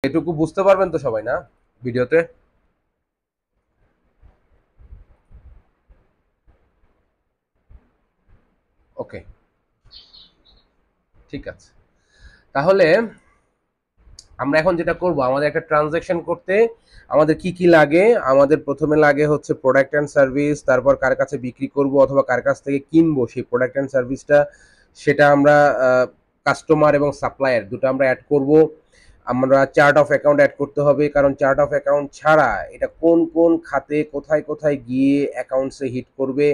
এটুকু বুঝতে পারবেন তো সবাই না ভিডিওতে? ওকে, ঠিক আছে। তাহলে আমরা এখন যেটা করব, আমাদের একটা ট্রানজ্যাকশন করতে আমাদের কি কি লাগে? আমাদের প্রথমে লাগে হচ্ছে প্রোডাক্ট অ্যান্ড সার্ভিস, তারপর কার কাছে বিক্রি করব অথবা কার কাছ থেকে কিনবো সেই প্রোডাক্ট অ্যান্ড সার্ভিসটা, সেটা আমরা কাস্টমার এবং সাপ্লায়ার দুটো আমরা অ্যাড করব। আমরা চার্ট অফ অ্যাকাউন্ট অ্যাড করতে হবে, কারণ চার্ট অফ অ্যাকাউন্ট ছাড়া এটা কোন কোন খাতে কোথায় কোথায় গিয়ে অ্যাকাউন্টসে হিট করবে,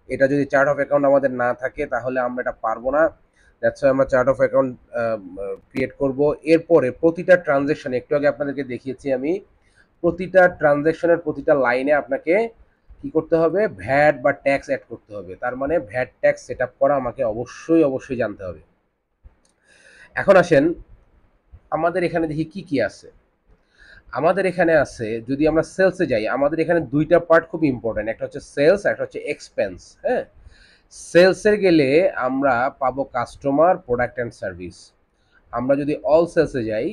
এটা যদি চার্ট অফ অ্যাকাউন্ট আমাদের না থাকে তাহলে আমরা এটা পারবো না। দ্যাটস ওয়াই আমরা চার্ট অফ অ্যাকাউন্ট ক্রিয়েট করব। এরপরে প্রতিটা ট্রানজ্যাকশন, একটু আগে আপনাদেরকে দেখিয়েছি আমি, প্রতিটা ট্রানজ্যাকশনের প্রতিটা লাইনে আপনাকে কি করতে হবে? ভ্যাট বা ট্যাক্স অ্যাড করতে হবে। তার মানে ভ্যাট ট্যাক্স সেট আপ করা আমাকে অবশ্যই অবশ্যই জানতে হবে। এখন আসেন আমাদের এখানে দেখি কি কি আছে। আমাদের এখানে আছে, যদি আমরা সেলসে যাই, আমাদের এখানে দুইটা পার্ট খুব ইম্পর্টেন্ট, একটা হচ্ছে সেলস, একটা হচ্ছে এক্সপেন্স। হ্যাঁ, সেলসের গেলে আমরা পাবো কাস্টমার, প্রোডাক্ট অ্যান্ড সার্ভিস। আমরা যদি অল সেলসে যাই,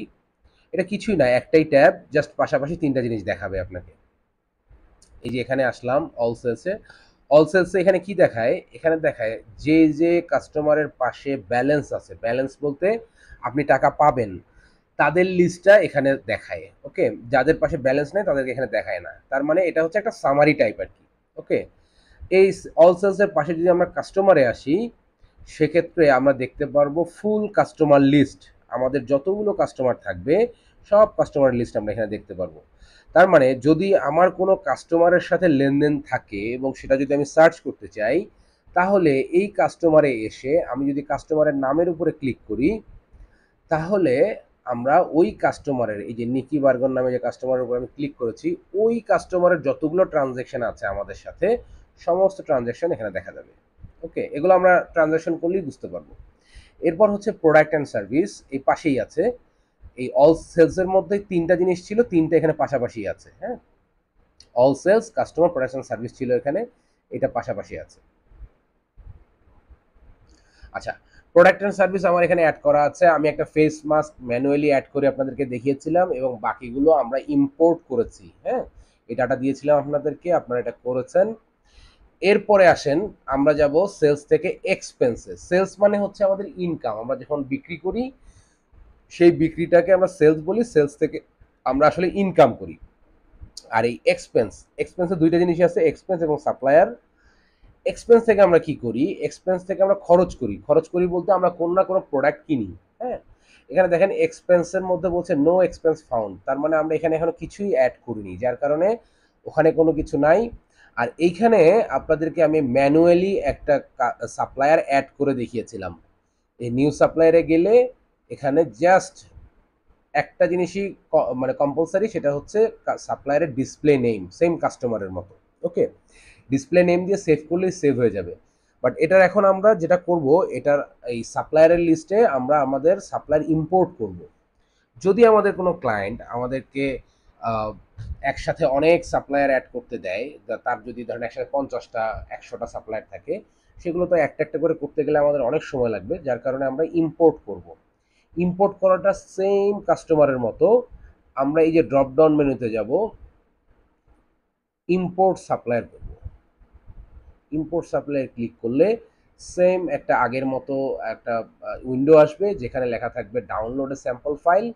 এটা কিছুই না, একটাই ট্যাব, জাস্ট পাশাপাশি তিনটা জিনিস দেখাবে আপনাকে। এই যে এখানে আসলাম অল সেলসে। অল সেলসে এখানে কি দেখায়? এখানে দেখায় যে যে কাস্টমারের পাশে ব্যালেন্স আছে, ব্যালেন্স বলতে আপনি টাকা পাবেন তাদের লিস্টটা এখানে দেখায়। ওকে, যাদের পাশে ব্যালেন্স নেই তাদেরকে এখানে দেখায় না। তার মানে এটা হচ্ছে একটা সামারি টাইপ আর কি। ওকে, এই অল সেলসের পাশে যদি আমরা কাস্টমারে আসি, সেক্ষেত্রে আমরা দেখতে পারবো ফুল কাস্টমার লিস্ট। আমাদের যতগুলো কাস্টমার থাকবে সব কাস্টমার লিস্ট আমরা এখানে দেখতে পারবো। তার মানে যদি আমার কোনো কাস্টমারের সাথে লেনদেন থাকে এবং সেটা যদি আমি সার্চ করতে চাই, তাহলে এই কাস্টমারে এসে আমি যদি কাস্টমারের নামের উপরে ক্লিক করি, তাহলে আমরা ওই কাস্টমারের, এই যে নিকি বার্গন নামে যে কাস্টমারের উপর আমি ক্লিক করেছি, ওই কাস্টমারের যতগুলো ট্রানজ্যাকশন আছে আমাদের সাথে, সমস্ত ট্রানজ্যাকশন এখানে দেখা যাবে। ওকে, এগুলো আমরা ট্রানজ্যাকশন করলেই বুঝতে পারবো। এরপর হচ্ছে প্রোডাক্ট অ্যান্ড সার্ভিস, এই পাশেই আছে। এই অল সেলসের মধ্যে তিনটা জিনিস ছিল, তিনটা এখানে পাশাপাশি আছে। হ্যাঁ, all sales, customer, product and service ছিল এখানে, এটা পাশাপাশি আছে। আচ্ছা, প্রোডাক্ট অ্যান্ড সার্ভিস আমার এখানে অ্যাড করা আছে। আমি একটা ফেস মাস্ক ম্যানুয়ালি অ্যাড করে আপনাদেরকে দেখিয়েছিলাম এবং বাকিগুলো আমরা ইম্পোর্ট করেছি। হ্যাঁ, এই ডাটা দিয়েছিলাম আপনাদেরকে, আপনারা এটা করেছেন। এরপরে আসেন আমরা যাব সেলস থেকে এক্সপেন্সে। সেলস মানে হচ্ছে আমাদের ইনকাম, আমরা যখন বিক্রি করি সেই বিক্রিটাকে আমরা সেলস বলি, সেলস থেকে আমরা আসলে ইনকাম করি। আর এই এক্সপেন্স, এক্সপেন্সে দুইটা জিনিস আছে, এক্সপেন্স এবং সাপ্লায়ার। এক্সপেন্স থেকে আমরা কি করি? এক্সপেন্স থেকে আমরা খরচ করি। খরচ করি বলতে আমরা কোনো না কোনো প্রোডাক্ট কিনি। হ্যাঁ, এখানে দেখেন এক্সপেন্সের মধ্যে বলছে নো এক্সপেন্স ফাউন্ড, তার মানে আমরা এখানে এখনো কিছুই অ্যাড করিনি, যার কারণে ওখানে কোনো কিছু নাই। আর এইখানে আপনাদেরকে আমি ম্যানুয়ালি একটা সাপ্লায়ার অ্যাড করে দেখিয়েছিলাম। এই নিউ সাপ্লায়ারে গেলে এখানে জাস্ট একটা জিনিসই মানে কম্পালসারি, সেটা হচ্ছে সাপ্লায়ারের ডিসপ্লে নেম, সেম কাস্টমারের মতো। ওকে, ডিসপ্লে নেম দিয়ে সেভ করলেই সেভ হয়ে যাবে। বাট এটার এখন আমরা যেটা করব, এটার এই সাপ্লায়ারের লিস্টে আমরা আমাদের সাপ্লায়ার ইম্পোর্ট করব। যদি আমাদের কোনো ক্লায়েন্ট আমাদেরকে আহ, একসাথে অনেক সাপ্লায়ার অ্যাড করতে দেয়, তার যদি ধরেন একসাথে 50টা 100টা সাপ্লায়ার থাকে, সেগুলো তো একটা একটা করে করতে গেলে আমাদের অনেক সময় লাগবে, যার কারণে আমরা ইম্পোর্ট করব। ইম্পোর্ট করাটা সেম কাস্টমারের মতো। আমরা এই যে ড্রপ ডাউন মেনুতে যাব, ইম্পোর্ট সাপ্লায়ার করব। ইম্পোর্ট সাপ্লায়ার ক্লিক করলে সেম একটা আগের মতো একটা উইন্ডো আসবে, যেখানে লেখা থাকবে ডাউনলোড এ স্যাম্পল ফাইল।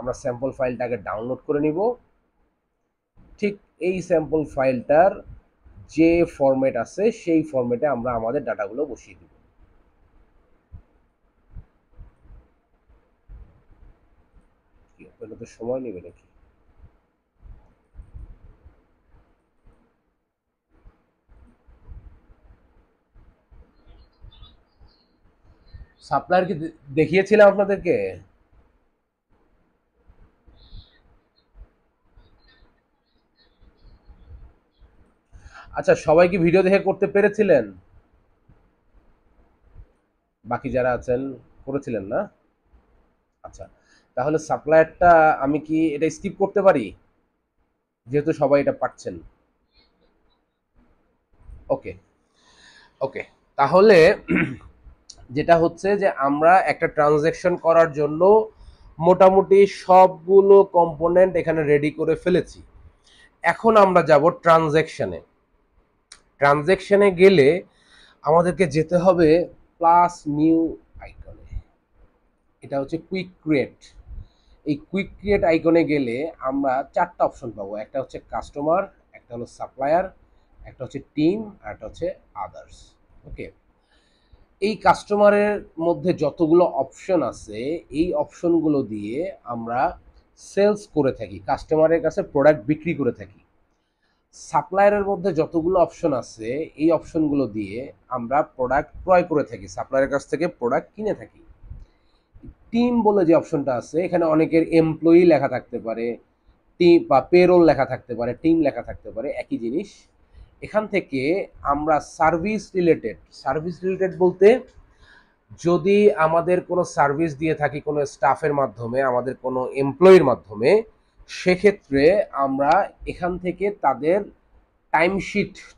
আমরা স্যাম্পল ফাইলটাকে ডাউনলোড করে নিব। ঠিক এই স্যাম্পল ফাইলটার যে ফরম্যাট আছে সেই ফরম্যাটে আমরা আমাদের ডাটাগুলো বসিয়ে দিব। কি আপনাদের তো সময় নেবে নাকি? সাপ্লায়ার কি দেখিয়েছিলাম আপনাদেরকে? আচ্ছা, সবাই কি ভিডিও দেখে করতে পেরেছিলেন? বাকি যারা আছেন করেছিলেন না? আচ্ছা, তাহলে সাপ্লায়ারটা আমি কি এটা স্কিপ করতে পারি, যেহেতু সবাই এটা পাচ্ছেন? ওকে, ওকে, তাহলে যেটা হচ্ছে যে আমরা একটা ট্রানজ্যাকশন করার জন্য মোটামুটি সবগুলো কম্পোনেন্ট এখানে রেডি করে ফেলেছি। এখন আমরা যাব ট্রানজ্যাকশনে। ট্রানজ্যাকশনে গেলে আমাদেরকে যেতে হবে প্লাস নিউ আইকনে। এটা হচ্ছে কুইক ক্রিয়েট। এই কুইক ক্রিয়েট আইকনে গেলে আমরা চারটা অপশন পাবো। একটা হচ্ছে কাস্টমার, একটা হলো সাপ্লায়ার, একটা হচ্ছে টিম, আর একটা হচ্ছে আদার্স। ওকে, এই কাস্টমারের মধ্যে যতগুলো অপশন আছে এই অপশনগুলো দিয়ে আমরা সেলস করে থাকি, কাস্টমারের কাছে প্রোডাক্ট বিক্রি করে থাকি। সাপ্লায়ারের মধ্যে যতগুলো অপশন আছে এই অপশনগুলো দিয়ে আমরা প্রোডাক্ট ক্রয় করে থাকি, সাপ্লায়ারের কাছ থেকে প্রোডাক্ট কিনে থাকি। টিম বলে যে অপশনটা আছে এখানে অনেকের এমপ্লয়ি লেখা থাকতে পারে, টিম বা পেরোল লেখা থাকতে পারে, টিম লেখা থাকতে পারে, একই জিনিস। এখান থেকে আমরা সার্ভিস রিলেটেড বলতে যদি আমাদের কোনো সার্ভিস দিয়ে থাকি কোনো স্টাফের মাধ্যমে, আমাদের কোনো এমপ্লয়ির মাধ্যমে, সেক্ষেত্রে আমরা এখান থেকে তাদের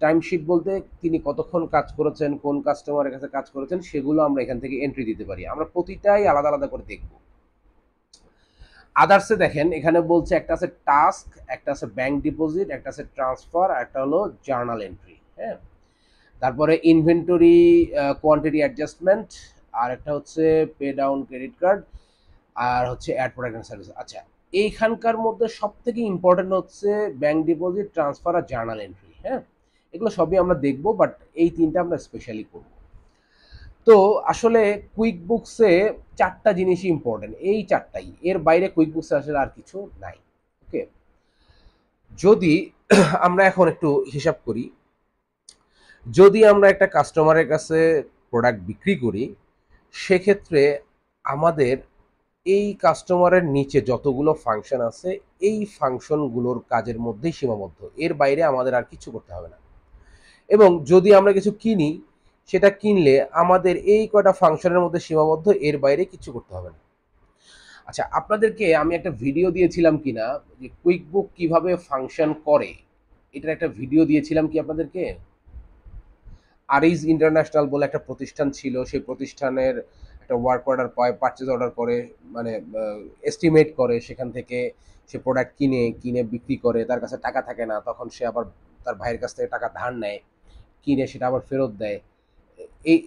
টাইমশিট বলতে তিনি কতক্ষণ কাজ করেছেন, কোন কাস্টমারের কাছে কাজ করেছেন, সেগুলো আমরা এখান থেকে এন্ট্রি দিতে পারি। আমরা প্রতিটাই আলাদা আলাদা করে দেখব। আদার্সে দেখেন এখানে বলছে একটা আছে টাস্ক, একটা আছে ব্যাংক ডিপোজিট, একটা আছে ট্রান্সফার, একটা হলো জার্নাল এন্ট্রি। হ্যাঁ, তারপরে ইনভেন্টরি কোয়ান্টিটি অ্যাডজাস্টমেন্ট, আর একটা হচ্ছে পে ডাউন ক্রেডিট কার্ড, আর হচ্ছে অ্যাড প্রোডাক্ট এন্ড সার্ভিস। আচ্ছা, এইখানকার মধ্যে সব থেকে ইম্পর্টেন্ট হচ্ছে ব্যাংক ডিপোজিট, ট্রান্সফার আর জার্নাল এন্ট্রি। হ্যাঁ, এগুলো সবই আমরা দেখবো, বাট এই তিনটা আমরা স্পেশালি করব। তো আসলে কুইক বুকসে চারটা জিনিসই ইম্পর্টেন্ট, এই চারটাই, এর বাইরে কুইক বুকসে আসলে আর কিছু নাই। ওকে, যদি আমরা এখন একটু হিসাব করি, যদি আমরা একটা কাস্টমারের কাছে প্রোডাক্ট বিক্রি করি, সেক্ষেত্রে আমাদের এই কাস্টমারের নিচে যতগুলো ফাংশন আছে এই ফাংশনগুলোর কাজের মধ্যেই সীমাবদ্ধ, এর বাইরে আমাদের আর কিছু করতে হবে না। এবং যদি আমরা কিছু কিনি, সেটা কিনলে আমাদের এই কয়টা ফাংশনের মধ্যে সীমাবদ্ধ, এর বাইরে কিছু করতে হবে না। আচ্ছা, আপনাদেরকে আমি একটা ভিডিও দিয়েছিলাম কিনা যে কুইক বুক কিভাবে ফাংশন করে, এটার একটা ভিডিও দিয়েছিলাম কি আপনাদেরকে? আরিজ ইন্টারন্যাশনাল বলে একটা প্রতিষ্ঠান ছিল, সেই প্রতিষ্ঠানের একটা ওয়ার্ক অর্ডার পায়, পারচেজ অর্ডার করে, মানে এস্টিমেট করে, সেখান থেকে সে প্রোডাক্ট কিনে বিক্রি করে, তার কাছে টাকা থাকে না, তখন সে আবার তার ভাইয়ের কাছ থেকে টাকা ধার নেয়, কিনে সেটা আবার ফেরত দেয়।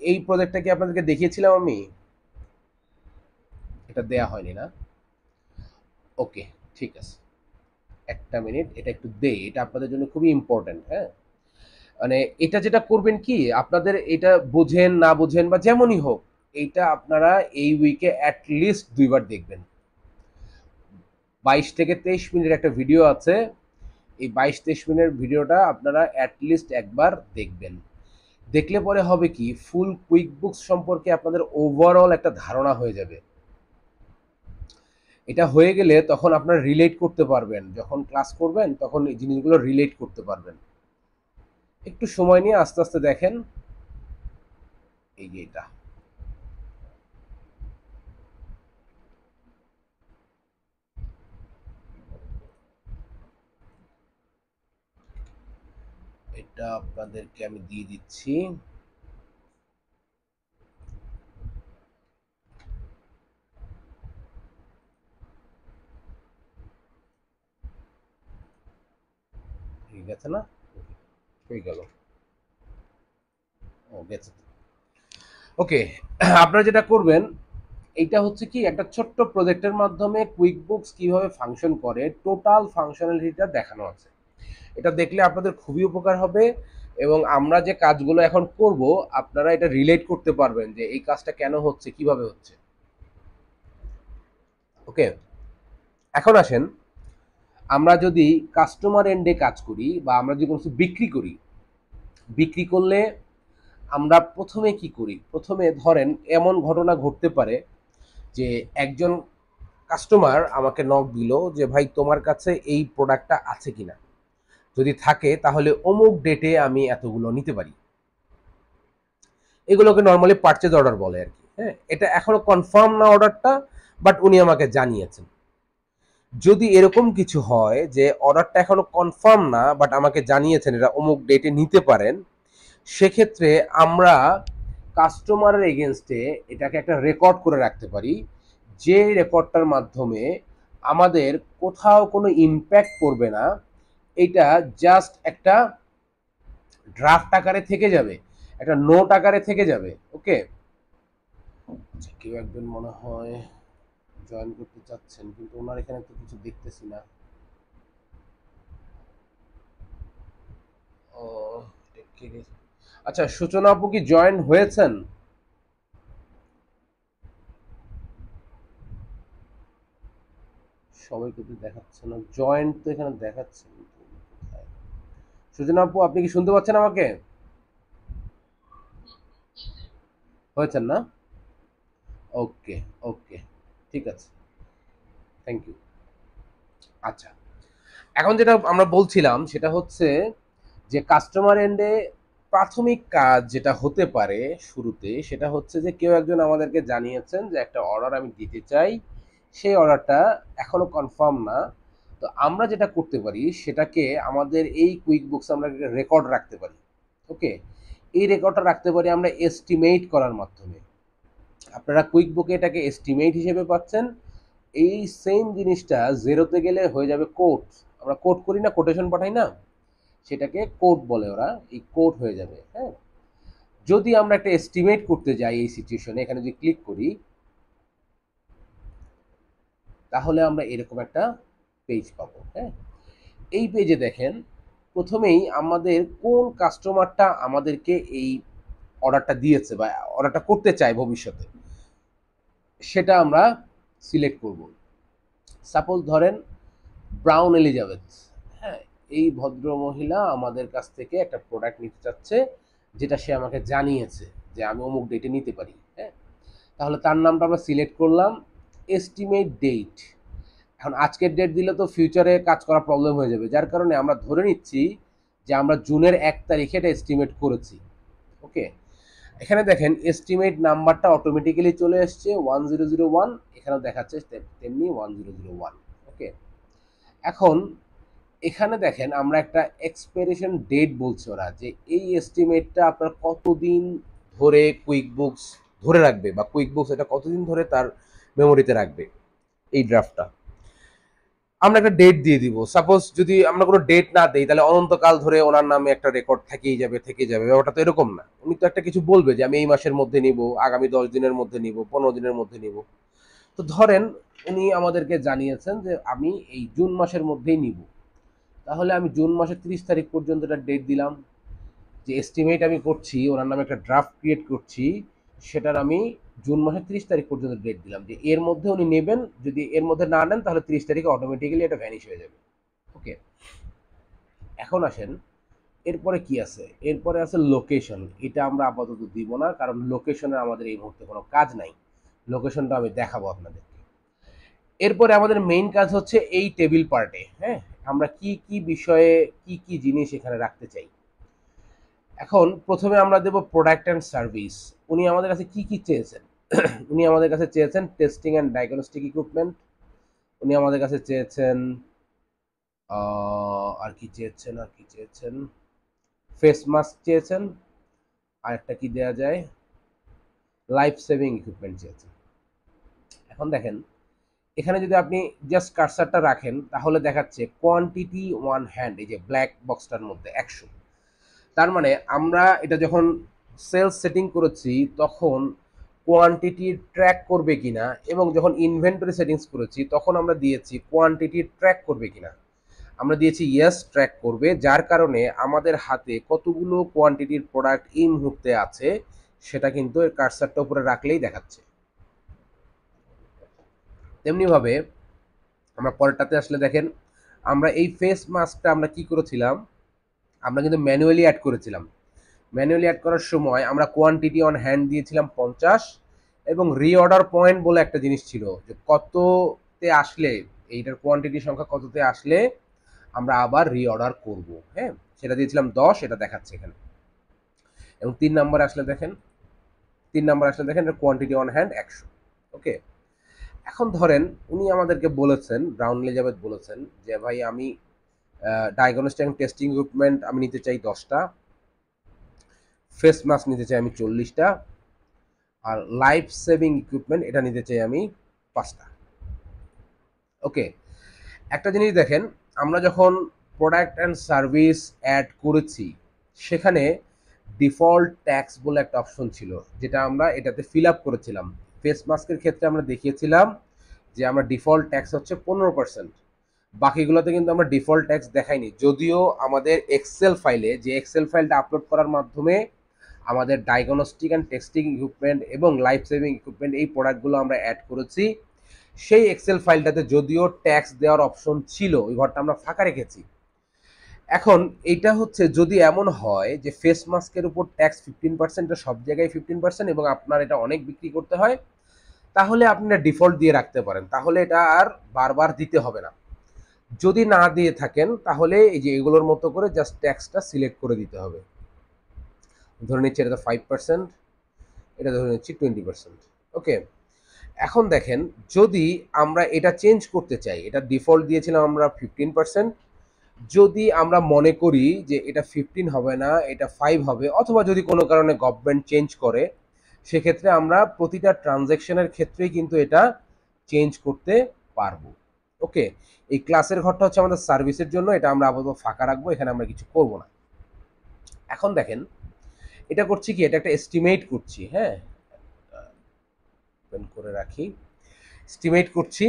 এই প্রজেক্টটা কি আপনাদেরকে দেখিয়েছিলাম আমি? এটা দেয়া হয়নি না? ওকে, ঠিক আছে, একটা মিনিট, এটা একটু দেই, এটা আপনাদের জন্য খুবই ইম্পর্টেন্ট। হ্যাঁ, মানে এটা যেটা করবেন কি, আপনাদের এটা বোঝেন না বোঝেন বা যেমনই হোক, এইটা আপনারা এই উইকে অ্যাটলিস্ট 2বার দেখবেন। 22 থেকে 23 মিনিট একটা ভিডিও আছে, এই 22-23 মিনিটের ভিডিওটা আপনারা অ্যাটলিস্ট একবার দেখবেন। দেখলে পরে হবে কি, ফুল কুইক বুকস সম্পর্কে আপনাদের ওভারঅল একটা ধারণা হয়ে যাবে। এটা হয়ে গেলে তখন আপনারা রিলেট করতে পারবেন, যখন ক্লাস করবেন তখন এই জিনিসগুলো রিলেট করতে পারবেন। একটু সময় নিয়ে আস্তে আস্তে দেখেন। এই যে এটা আপনাদেরকে আমি দিয়ে দিচ্ছি। ঠিক আছে না? হয়ে গেল। ও গেছে। ওকে, আপনারা যেটা করবেন, এইটা হচ্ছে কি একটা ছোট্ট প্রজেক্টের মাধ্যমে কুইক বুকস কিভাবে ফাংশন করে টোটাল ফাংশনালিটিটা দেখানো আছে। এটা দেখলে আপনাদের খুবই উপকার হবে, এবং আমরা যে কাজগুলো এখন করব আপনারা এটা রিলেট করতে পারবেন যে এই কাজটা কেন হচ্ছে, কিভাবে হচ্ছে। ওকে, এখন আসেন, আমরা যদি কাস্টমার এন্ডে কাজ করি বা আমরা যদি কোনো কিছু বিক্রি করি, বিক্রি করলে আমরা প্রথমে কি করি? প্রথমে ধরেন এমন ঘটনা ঘটতে পারে যে একজন কাস্টমার আমাকে নক দিল যে ভাই তোমার কাছে এই প্রোডাক্টটা আছে কিনা, যদি থাকে তাহলে অমুক ডেটে আমি এতগুলো নিতে পারি। এগুলোকে নর্মালি পারচেজ অর্ডার বলে আর কি। হ্যাঁ, এটা এখনো কনফার্ম না অর্ডারটা, বাট উনি আমাকে জানিয়েছেন। যদি এরকম কিছু হয় যে অর্ডারটা এখনো কনফার্ম না বাট আমাকে জানিয়েছেন এটা অমুক ডেটে নিতে পারেন, সেক্ষেত্রে আমরা কাস্টমারের এগেনস্টে এটাকে একটা রেকর্ড করে রাখতে পারি যে রেকর্ডটার মাধ্যমে আমাদের কোথাও কোনো ইম্প্যাক্ট পড়বে না, এটা জাস্ট একটা ড্রাফট আকারে থেকে যাবে, একটা নোট আকারে থেকে যাবে। ওকে, আচ্ছা, কেউ একজন মনে হয় জয়েন করতে চাচ্ছেন, কিন্তু ওনার এখানে তো কিছু দেখতেছি না। ও, আচ্ছা, সূচনা আপু কি জয়েন হয়েছেন? সবাইকে তো দেখাচ্ছে না, জয়েন্ট তো এখানে দেখাচ্ছে কিন্তু কোথায়? সূচনা আপু, আপনি কি শুনতে পাচ্ছেন আমাকে? হয়েছেন না? ওকে, ওকে, ঠিক আছে, থ্যাংক ইউ। আচ্ছা, এখন যেটা আমরা বলছিলাম সেটা হচ্ছে যে কাস্টমার এন্ডে প্রাথমিক কাজ যেটা হতে পারে শুরুতে, সেটা হচ্ছে যে কেউ একজন আমাদেরকে জানিয়েছেন যে একটা অর্ডার আমি দিতে চাই, সেই অর্ডারটা এখনো কনফার্ম না। তো আমরা যেটা করতে পারি সেটাকে আমাদের এই কুইক বুকস আমরা রেকর্ড রাখতে পারি। ওকে, এই রেকর্ডটা রাখতে পারি আমরা এস্টিমেট করার মাধ্যমে। আপনারা কুইক বুকে এটাকে এস্টিমেট হিসেবে পাচ্ছেন। এই সেম জিনিসটা জেরোতে গেলে হয়ে যাবে কোড। আমরা কোড করি না, কোটেশন পাঠাই না, সেটাকে কোড বলে ওরা, এই কোড হয়ে যাবে। হ্যাঁ, যদি আমরা একটা এস্টিমেট করতে যাই এই সিচুয়েশনে, এখানে যদি ক্লিক করি তাহলে আমরা এরকম একটা পেজ পাবো। হ্যাঁ, এই পেজে দেখেন প্রথমেই আমাদের কোন কাস্টমারটা আমাদেরকে এই অর্ডারটা দিয়েছে বা অর্ডারটা করতে চায় ভবিষ্যতে, সেটা আমরা সিলেক্ট করব। সাপোজ ধরেন ব্রাউন এলিজাবেথ। হ্যাঁ, এই ভদ্র মহিলা আমাদের কাছ থেকে একটা প্রোডাক্ট নিতে চাচ্ছে, যেটা সে আমাকে জানিয়েছে যে আমি অমুক ডেটে নিতে পারি। হ্যাঁ, তাহলে তার নামটা আমরা সিলেক্ট করলাম, এস্টিমেট ডেট। এখন আজকের ডেট দিলে তো ফিউচারে কাজ করা প্রবলেম হয়ে যাবে, যার কারণে আমরা ধরে নিচ্ছি যে আমরা জুনের 1 তারিখে এটা এস্টিমেট করেছি। ওকে, এখানে দেখেন এস্টিমেট নাম্বারটা অটোমেটিক্যালি চলে এসছে 1001, এখানেও দেখাচ্ছে তেমনি 1001। ওকে, এখন এখানে দেখেন আমরা একটা এক্সপাইরেশন ডেট বলছে ওরা, যে এই এস্টিমেটটা আপনার কতদিন ধরে কুইক বুকস ধরে রাখবে, বা কুইক বুকস এটা কতদিন ধরে তার মেমোরিতে রাখবে এই ড্রাফটটা। আমরা একটা ডেট দিয়ে দিব। সাপোজ যদি আমরা কোনো ডেট না দেই তাহলে অনন্তকাল ধরে ওনার নামে একটা রেকর্ড থেকেই যাবে, থেকে যাবে। ব্যাপারটা তো এরকম না, উনি তো একটা কিছু বলবে যে আমি এই মাসের মধ্যে নিব, আগামী 10 দিনের মধ্যে নিব, 15 দিনের মধ্যে নিব। তো ধরেন উনি আমাদেরকে জানিয়েছেন যে আমি এই জুন মাসের মধ্যেই নিব, তাহলে আমি জুন মাসের 30 তারিখ পর্যন্ত একটা ডেট দিলাম। যে এস্টিমেট আমি করছি, ওনার নামে একটা ড্রাফট ক্রিয়েট করছি, সেটার আমি জুন মাসের 30 তারিখ পর্যন্ত ডেট দিলাম যে এর মধ্যে উনি নেবেন। যদি এর মধ্যে না নেন তাহলে 30 তারিখে অটোমেটিক্যালি এটা ভ্যানিশ হয়ে যাবে। ওকে, এখন আসেন এরপরে কি আছে, এরপরে আছে লোকেশন। এটা আমরা আপাতত দিব না, কারণ লোকেশনে আমাদের এই মুহূর্তে কোনো কাজ নাই, লোকেশনটা আমি দেখাবো আপনাদেরকে। এরপরে আমাদের মেইন কাজ হচ্ছে এই টেবিল পার্টে। হ্যাঁ, আমরা কি কি বিষয়ে কি কি জিনিস এখানে রাখতে চাই। এখন প্রথমে আমরা দেব প্রোডাক্ট অ্যান্ড সার্ভিস। উনি আমাদের কাছে কি কি চেয়েছেন? উনি আমাদের কাছে চেয়েছেন টেস্টিং অ্যান্ড ডায়াগনস্টিক ইকুইপমেন্ট। উনি আমাদের কাছে চেয়েছেন আর কি চেয়েছেন, আর কি চেয়েছেন, ফেস মাস্ক চেয়েছেন, আর একটা কি দেয়া যায়, লাইফ সেভিং ইকুইপমেন্ট চেয়েছেন। এখন দেখেন এখানে যদি আপনি জাস্ট কার্সারটা রাখেন তাহলে দেখাচ্ছে কোয়ান্টিটি ওয়ান হ্যান্ড, এই যে ব্ল্যাক বক্সটার মধ্যে 100। তার মানে আমরা এটা যখন সেলস সেটিং করেছি তখন কোয়ান্টিটি ট্র্যাক করবে কিনা, এবং যখন ইনভেন্টরি সেটিংস করেছি তখন আমরা দিয়েছি কোয়ান্টিটি ট্র্যাক করবে কিনা। আমরা দিয়েছি ইয়েস, ট্র্যাক করবে, যার কারণে আমাদের হাতে কতগুলো কোয়ান্টিটির প্রোডাক্ট এই মুহূর্তে আছে সেটা কিন্তু এর কার্সারটা উপরে রাখলেই দেখাচ্ছে। তেমনিভাবে আমরা পরেরটাতে আসলে দেখেন আমরা এই ফেস মাস্কটা আমরা কি করেছিলাম, আমরা কিন্তু ম্যানুয়ালি অ্যাড করেছিলাম। ম্যানুয়ালি অ্যাড করার সময় আমরা কোয়ান্টিটি অন হ্যান্ড দিয়েছিলাম 50, এবং রিঅর্ডার পয়েন্ট বলে একটা জিনিস ছিল, যে কততে আসলে এইটার কোয়ান্টিটি সংখ্যা কততে আসলে আমরা আবার রিঅর্ডার করব। হ্যাঁ, সেটা দিয়েছিলাম 10, এটা দেখাচ্ছে এখানে। এবং 3 নম্বরে আসলে দেখেন, 3 নম্বরে আসলে দেখেন কোয়ান্টিটি অন হ্যান্ড 100। ওকে, এখন ধরেন উনি আমাদেরকে বলেছেন, ব্রাউন এলিজাবেথ বলেছেন যে ভাই আমি ডায়াগনস্টিক এবং টেস্টিং ইকুইপমেন্ট আমি নিতে চাই 10টা, ফেস মাস্ক নিতে চাই আমি 40টা, আর লাইফ সেভিং ইকুইপমেন্ট এটা নিতে চাই আমি 5টা। ওকে, একটা জিনিস দেখেন, আমরা যখন প্রোডাক্ট অ্যান্ড সার্ভিস অ্যাড করেছি সেখানে ডিফল্ট ট্যাক্স বলে একটা অপশন ছিল, যেটা আমরা এটাতে ফিল আপ করেছিলাম। ফেস মাস্কের ক্ষেত্রে আমরা দেখিয়েছিলাম যে আমরা ডিফল্ট ট্যাক্স হচ্ছে 15%, বাকিগুলোতে কিন্তু আমরা ডিফল্ট ট্যাক্স দেখাইনি। যদিও আমাদের এক্সেল ফাইলে, যে এক্সেল ফাইলটা আপলোড করার মাধ্যমে আমাদের ডায়াগনস্টিক অ্যান্ড টেস্টিং ইকুইপমেন্ট এবং লাইফ সেভিং ইকুইপমেন্ট এই প্রোডাক্টগুলো আমরা অ্যাড করেছি, সেই এক্সেল ফাইলটাতে যদিও ট্যাক্স দেওয়ার অপশন ছিল, ওই ঘরটা আমরা ফাঁকা রেখেছি। এখন এটা হচ্ছে যদি এমন হয় যে ফেস মাস্কের উপর ট্যাক্স 15%, সব জায়গায় 15%, এবং আপনার এটা অনেক বিক্রি করতে হয়, তাহলে আপনি ডিফল্ট দিয়ে রাখতে পারেন, তাহলে এটা আর বারবার দিতে হবে না। যদি না দিয়ে থাকেন তাহলে এই যে এগুলোর মতো করে জাস্ট ট্যাক্সটা সিলেক্ট করে দিতে হবে। ধরে নিচ্ছি এটা 5%, এটা ধরে নিচ্ছি 20%। ওকে, এখন দেখেন, যদি আমরা এটা চেঞ্জ করতে চাই, এটা ডিফল্ট দিয়েছিলাম আমরা 15%, যদি আমরা মনে করি যে এটা 15 হবে না, এটা 5 হবে, অথবা যদি কোনো কারণে গভর্নমেন্ট চেঞ্জ করে, সেক্ষেত্রে আমরা প্রতিটা ট্রানজ্যাকশনের ক্ষেত্রেই কিন্তু এটা চেঞ্জ করতে পারবো। ওকে, এই ক্লাসের ঘরটা হচ্ছে আমাদের সার্ভিসের জন্য, এটা আমরা আপাতত ফাঁকা রাখবো, এখানে আমরা কিছু করব না। এখন দেখেন, এটা করছি কি, এটা একটা এস্টিমেট করছি। হ্যাঁ, ওপেন করে রাখি, এস্টিমেট করছি।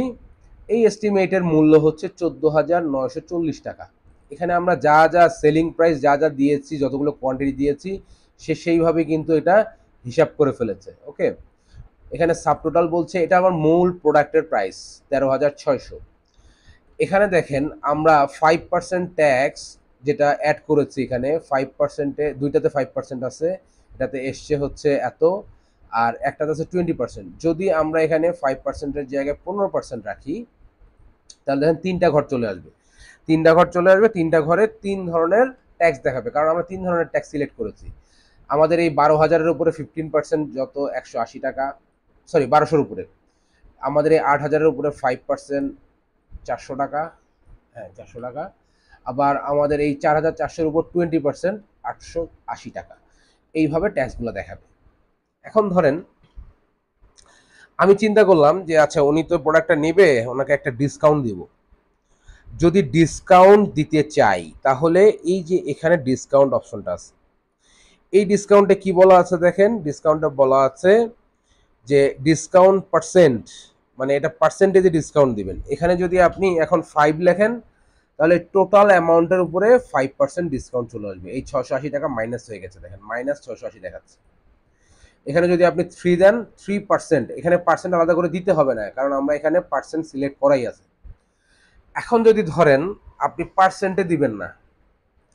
এই এস্টিমেটের মূল্য হচ্ছে 14,940 টাকা। এখানে আমরা যা যা সেলিং প্রাইস যা যা দিয়েছি, যতগুলো কোয়ান্টিটি দিয়েছি, সে সেইভাবে কিন্তু এটা হিসাব করে ফেলেছে। ওকে, এখানে সাবটোটাল বলছে এটা আমার মূল প্রোডাক্টের প্রাইস 13,600। এখানে দেখেন আমরা 5% ট্যাক্স যেটা অ্যাড করেছি, এখানে 5%-এ দুইটাতে 5% আছে, এটাতে এসছে হচ্ছে এত, আর একটাতে আছে 20%। যদি আমরা এখানে 5%-এর জায়গায় 15% রাখি, তাহলে দেখেন তিনটা ঘর চলে আসবে, তিনটা ঘর চলে আসবে, তিনটা ঘরে 3 ধরনের ট্যাক্স দেখাবে, কারণ আমরা 3 ধরনের ট্যাক্স সিলেক্ট করেছি। আমাদের এই 12,000-এর উপরে 15% যত 180 টাকা, সরি 1200-এর উপরে। আমাদের এই 8,000-এর উপরে 5% 400 টাকা, হ্যাঁ 400 টাকা। আবার আমাদের এই 4,400-এর উপর 20% 880 টাকা। এইভাবে ট্যাক্সগুলো দেখাবে। এখন ধরেন আমি চিন্তা করলাম যে আচ্ছা উনি তো প্রোডাক্টটা নেবে, ওনাকে একটা ডিসকাউন্ট দিব। যদি ডিসকাউন্ট দিতে চাই তাহলে এই যে এখানে ডিসকাউন্ট অপশনটা আছে, এই ডিসকাউন্টে কি বলা আছে দেখেন, ডিসকাউন্টে বলা আছে যে ডিসকাউন্ট পার্সেন্ট, মানে এটা পার্সেন্টেজে ডিসকাউন্ট দিবেন। এখানে যদি আপনি এখন 5 লেখেন, তাহলে টোটাল অ্যামাউন্টের উপরে 5% ডিসকাউন্ট চলে আসবে। এই 680 টাকা মাইনাস হয়ে গেছে, দেখেন মাইনাস 680 দেখাচ্ছে। এখানে যদি আপনি 3 দেন, 3%, এখানে পার্সেন্ট আলাদা করে দিতে হবে না, কারণ আমরা এখানে পার্সেন্ট সিলেক্ট করাই আছে। এখন যদি ধরেন আপনি পার্সেন্টে দিবেন না,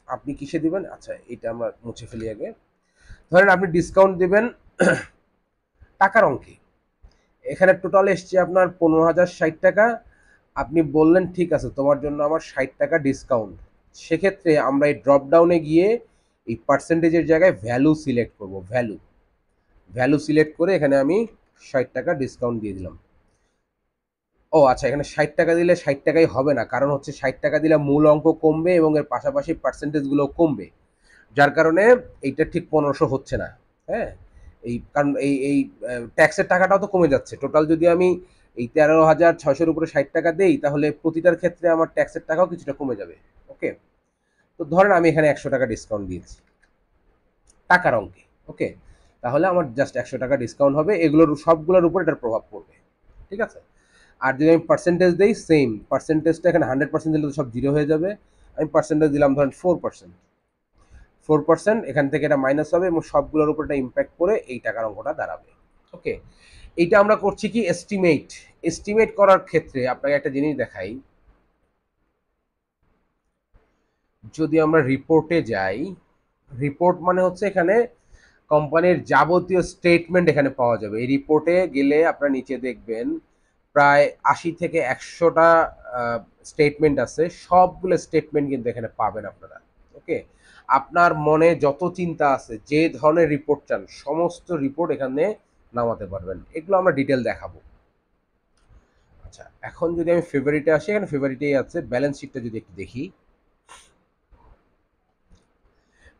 আপনি কিসে দিবেন, আচ্ছা এটা আমরা মুছে ফেলি আগে। ধরেন আপনি ডিসকাউন্ট দিবেন টাকার অঙ্কে, এখানে টোটাল এসছে আপনার 15,060 টাকা। আপনি বললেন ঠিক আছে, তোমার জন্য আমার 60 টাকা ডিসকাউন্ট। সেক্ষেত্রে আমরা এই ড্রপ ডাউনে গিয়ে এই পার্সেন্টেজের জায়গায় ভ্যালু সিলেক্ট করব, ভ্যালু, ভ্যালু সিলেক্ট করে এখানে আমি 60 টাকা ডিসকাউন্ট দিয়ে দিলাম। ও আচ্ছা, এখানে 60 টাকা দিলে 60 টাকাই হবে না, কারণ হচ্ছে 60 টাকা দিলে মূল অঙ্ক কমবে এবং এর পাশাপাশি পার্সেন্টেজগুলো কমবে, যার কারণে এইটা ঠিক 1500 হচ্ছে না। হ্যাঁ, এই কারণ এই ট্যাক্সের টাকাটাও তো কমে যাচ্ছে। টোটাল যদি আমি এই 13,600-এর উপরে 60 টাকা দেই, তাহলে প্রতিটার ক্ষেত্রে আমার ট্যাক্সের টাকাও কিছুটা কমে যাবে। ওকে, তো ধরেন আমি এখানে 100 টাকা ডিসকাউন্ট দিয়েছি টাকার অঙ্কে। ওকে, তাহলে আমার জাস্ট 100 টাকা ডিসকাউন্ট হবে, এগুলোর সবগুলোর উপর এটার প্রভাব পড়বে। ঠিক আছে, আর যদি আমি পার্সেন্টেজ দিই, সেম পার্সেন্টেজটা এখানে 100% দিলে তো সব জিরো হয়ে যাবে। আমি পার্সেন্টেজ দিলাম ধরেন 4%, 4%, এখান থেকে এটা মাইনাস হবে এবং সবগুলোর উপর এটা ইম্প্যাক্ট করে এই টাকার অঙ্কটা দাঁড়াবে। ওকে, এইটা আমরা করছি কি এস্টিমেট। এস্টিমেট করার ক্ষেত্রে আপনাকে একটা জিনিস দেখাই, যদি আমরা রিপোর্টে যাই, রিপোর্ট মানে হচ্ছে এখানে কোম্পানির যাবতীয় স্টেটমেন্ট এখানে পাওয়া যাবে। এই রিপোর্টে গেলে আপনারা নিচে দেখবেন প্রায় 80 থেকে 100টা স্টেটমেন্ট আছে, সবগুলো স্টেটমেন্ট কিন্তু এখানে পাবেন আপনারা। ওকে, আপনার মনে যত চিন্তা আছে, যে ধরনের রিপোর্ট চান, সমস্ত রিপোর্ট এখানে নামাতে পারবেন। এগুলো আমরা ডিটেল দেখাবো। আচ্ছা, এখন যদি আমি ফেভারিটে আসি, এখানে ফেভারিটেই আছে। ব্যালেন্স শিটটা যদি একটু দেখি,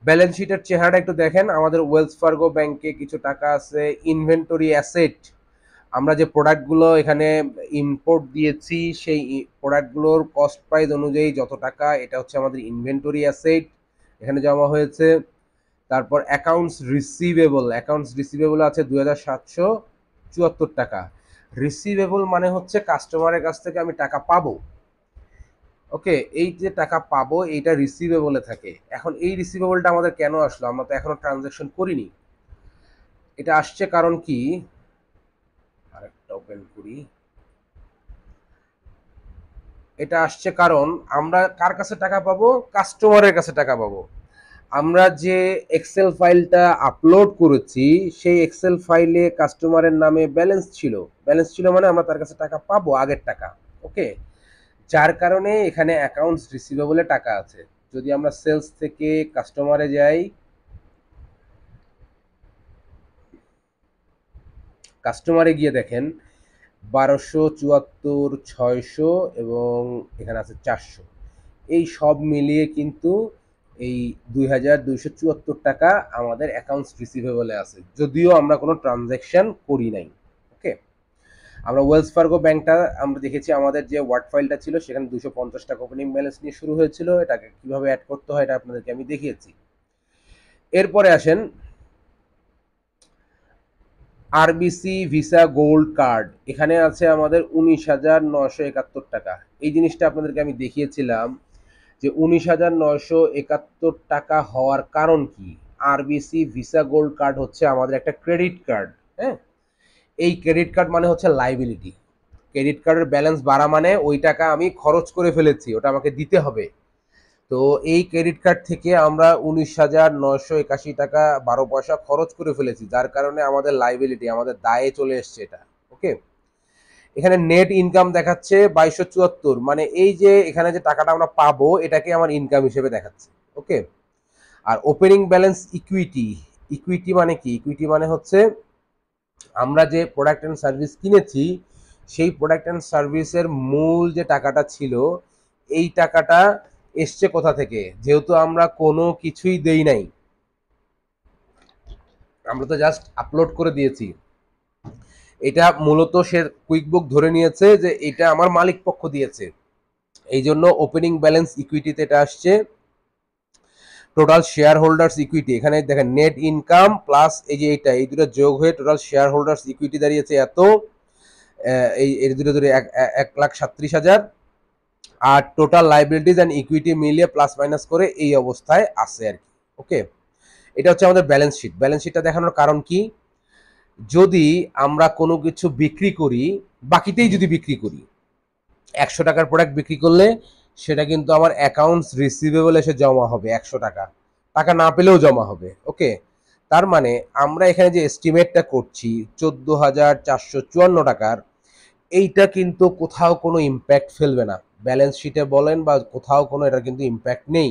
ব্যালেন্স শিটের চেহারাটা একটু দেখেন। আমাদের ওয়েলস ফার্গো ব্যাংকে কিছু টাকা আছে, ইনভেন্টরি অ্যাসেট আমরা যে প্রোডাক্টগুলো এখানে ইম্পোর্ট দিয়েছি সেই প্রোডাক্টগুলোর কস্ট প্রাইস অনুযায়ী যত টাকা, এটা হচ্ছে আমাদের ইনভেন্টরি অ্যাসেট এখানে জমা হয়েছে। তারপর অ্যাকাউন্টস রিসিভেবল আছে 2774 টাকা। রিসিভেবল মানে হচ্ছে কাস্টমারের কাছ থেকে আমি টাকা পাবো। ওকে, এই যে টাকা পাবো এইটা রিসিভেবলে থাকে। এখন এই রিসিভেবলটা আমাদের কেন আসলো? আমরা তো এখনো ট্রানজাকশন করিনি। এটা আসছে কারণ কি, আরেকটা ওপেন করি। এটা আসছে কারণ আমরা কার কাছে টাকা পাবো? কাস্টমারের কাছে টাকা পাবো। আমরা যে এক্সেল ফাইলটা আপলোড করেছি সেই এক্সেল ফাইলে কাস্টমারের নামে ব্যালেন্স ছিল মানে আমরা তার কাছে টাকা পাবো, আগের টাকা। ওকে, যার কারণে এখানে অ্যাকাউন্টস রিসিভেবলে টাকা আছে। যদি আমরা সেলস থেকে কাস্টমারে যাই, কাস্টমারে গিয়ে দেখেন 1274, 600 এবং এখানে আছে 400, এই সব মিলিয়ে কিন্তু এই 2274 টাকা আমাদের অ্যাকাউন্টস রিসিভেবলে আছে, যদিও আমরা কোনো ট্রানজ্যাকশন করি নাই। ওকে, আমরা ওয়েলস ফার্গো ব্যাংকটা আমরা দেখেছি, আমাদের যে ওয়ার্ড ফাইলটা ছিল সেখানে 250 টাকা ওপেনিং ব্যালেন্স নিয়ে শুরু হয়েছিল। এটাকে কিভাবে অ্যাড করতে হয় এটা আপনাদেরকে আমি দেখিয়েছি। এরপরে আসেন আরবিসি ভিসা গোল্ড কার্ড, এখানে আছে আমাদের 19,971 টাকা। এই জিনিসটা আপনাদেরকে আমি দেখিয়েছিলাম যে 19,971 টাকা হওয়ার কারণ কি। আরবিসি ভিসা গোল্ড কার্ড হচ্ছে আমাদের একটা ক্রেডিট কার্ড। হ্যাঁ, এই ক্রেডিট কার্ড মানে হচ্ছে লাইবিলিটি। ক্রেডিট কার্ডের ব্যালেন্স বাড়া মানে ওই টাকা আমি খরচ করে ফেলেছি, ওটা আমাকে দিতে হবে। তো এই ক্রেডিট কার্ড থেকে আমরা 19,981 টাকা 12 পয়সা খরচ করে ফেলেছি, যার কারণে আমাদের লাইবিলিটি, আমাদের দায়ে চলে এসছে এটা। ওকে, এখানে নেট ইনকাম দেখাচ্ছে 2274, মানে এই যে এখানে যে টাকাটা আমরা পাবো এটাকে আমার ইনকাম হিসেবে দেখাচ্ছে। ওকে, আর ওপেনিং ব্যালেন্স ইকুইটি মানে কি? ইকুইটি মানে হচ্ছে আমরা যে প্রোডাক্ট অ্যান্ড সার্ভিস কিনেছি সেই প্রোডাক্ট অ্যান্ড সার্ভিসের মূল যে টাকাটা ছিল, এই টাকাটা এসছে কোথা থেকে? যেহেতু আমরা কোনো কিছুই দেই নাই, আমরা তো জাস্ট আপলোড করে দিয়েছি, এটা মূলত সে কুইক বুক ধরে নিয়েছে যে এটা আমার মালিক পক্ষ দিয়েছে। এই জন্য ওপেনিং ব্যালেন্স ইকুইটিতে এটা আসছে টোটাল শেয়ার হোল্ডার্স ইকুইটি। এখানে দেখেন নেট ইনকাম প্লাস এই যে এইটা, এই দুটো যোগ হয়ে টোটাল শেয়ার হোল্ডার্স ইকুইটি দাঁড়িয়েছে এত। এই এর দুটো ধরে 1,37,000, আর টোটাল লাইবিলিটিজ অ্যান্ড ইকুইটি মিলিয়ে প্লাস মাইনাস করে এই অবস্থায় আছে আর কি। ওকে, এটা হচ্ছে আমাদের ব্যালেন্স শিট। ব্যালেন্স শিটটা দেখানোর কারণ কি, যদি আমরা কোনো কিছু বিক্রি করি, বাকিতেই যদি বিক্রি করি, 100 টাকার প্রোডাক্ট বিক্রি করলে সেটা কিন্তু আমার অ্যাকাউন্টস রিসিভেবল এসে জমা হবে 100 টাকা, টাকা না পেলেও জমা হবে। ওকে, তার মানে আমরা এখানে যে এস্টিমেটটা করছি 14,454 টাকার, এইটা কিন্তু কোথাও কোনো ইম্প্যাক্ট ফেলবে না, ব্যালেন্স শিটে বলেন বা কোথাও কোনো এটা কিন্তু ইম্প্যাক্ট নেই।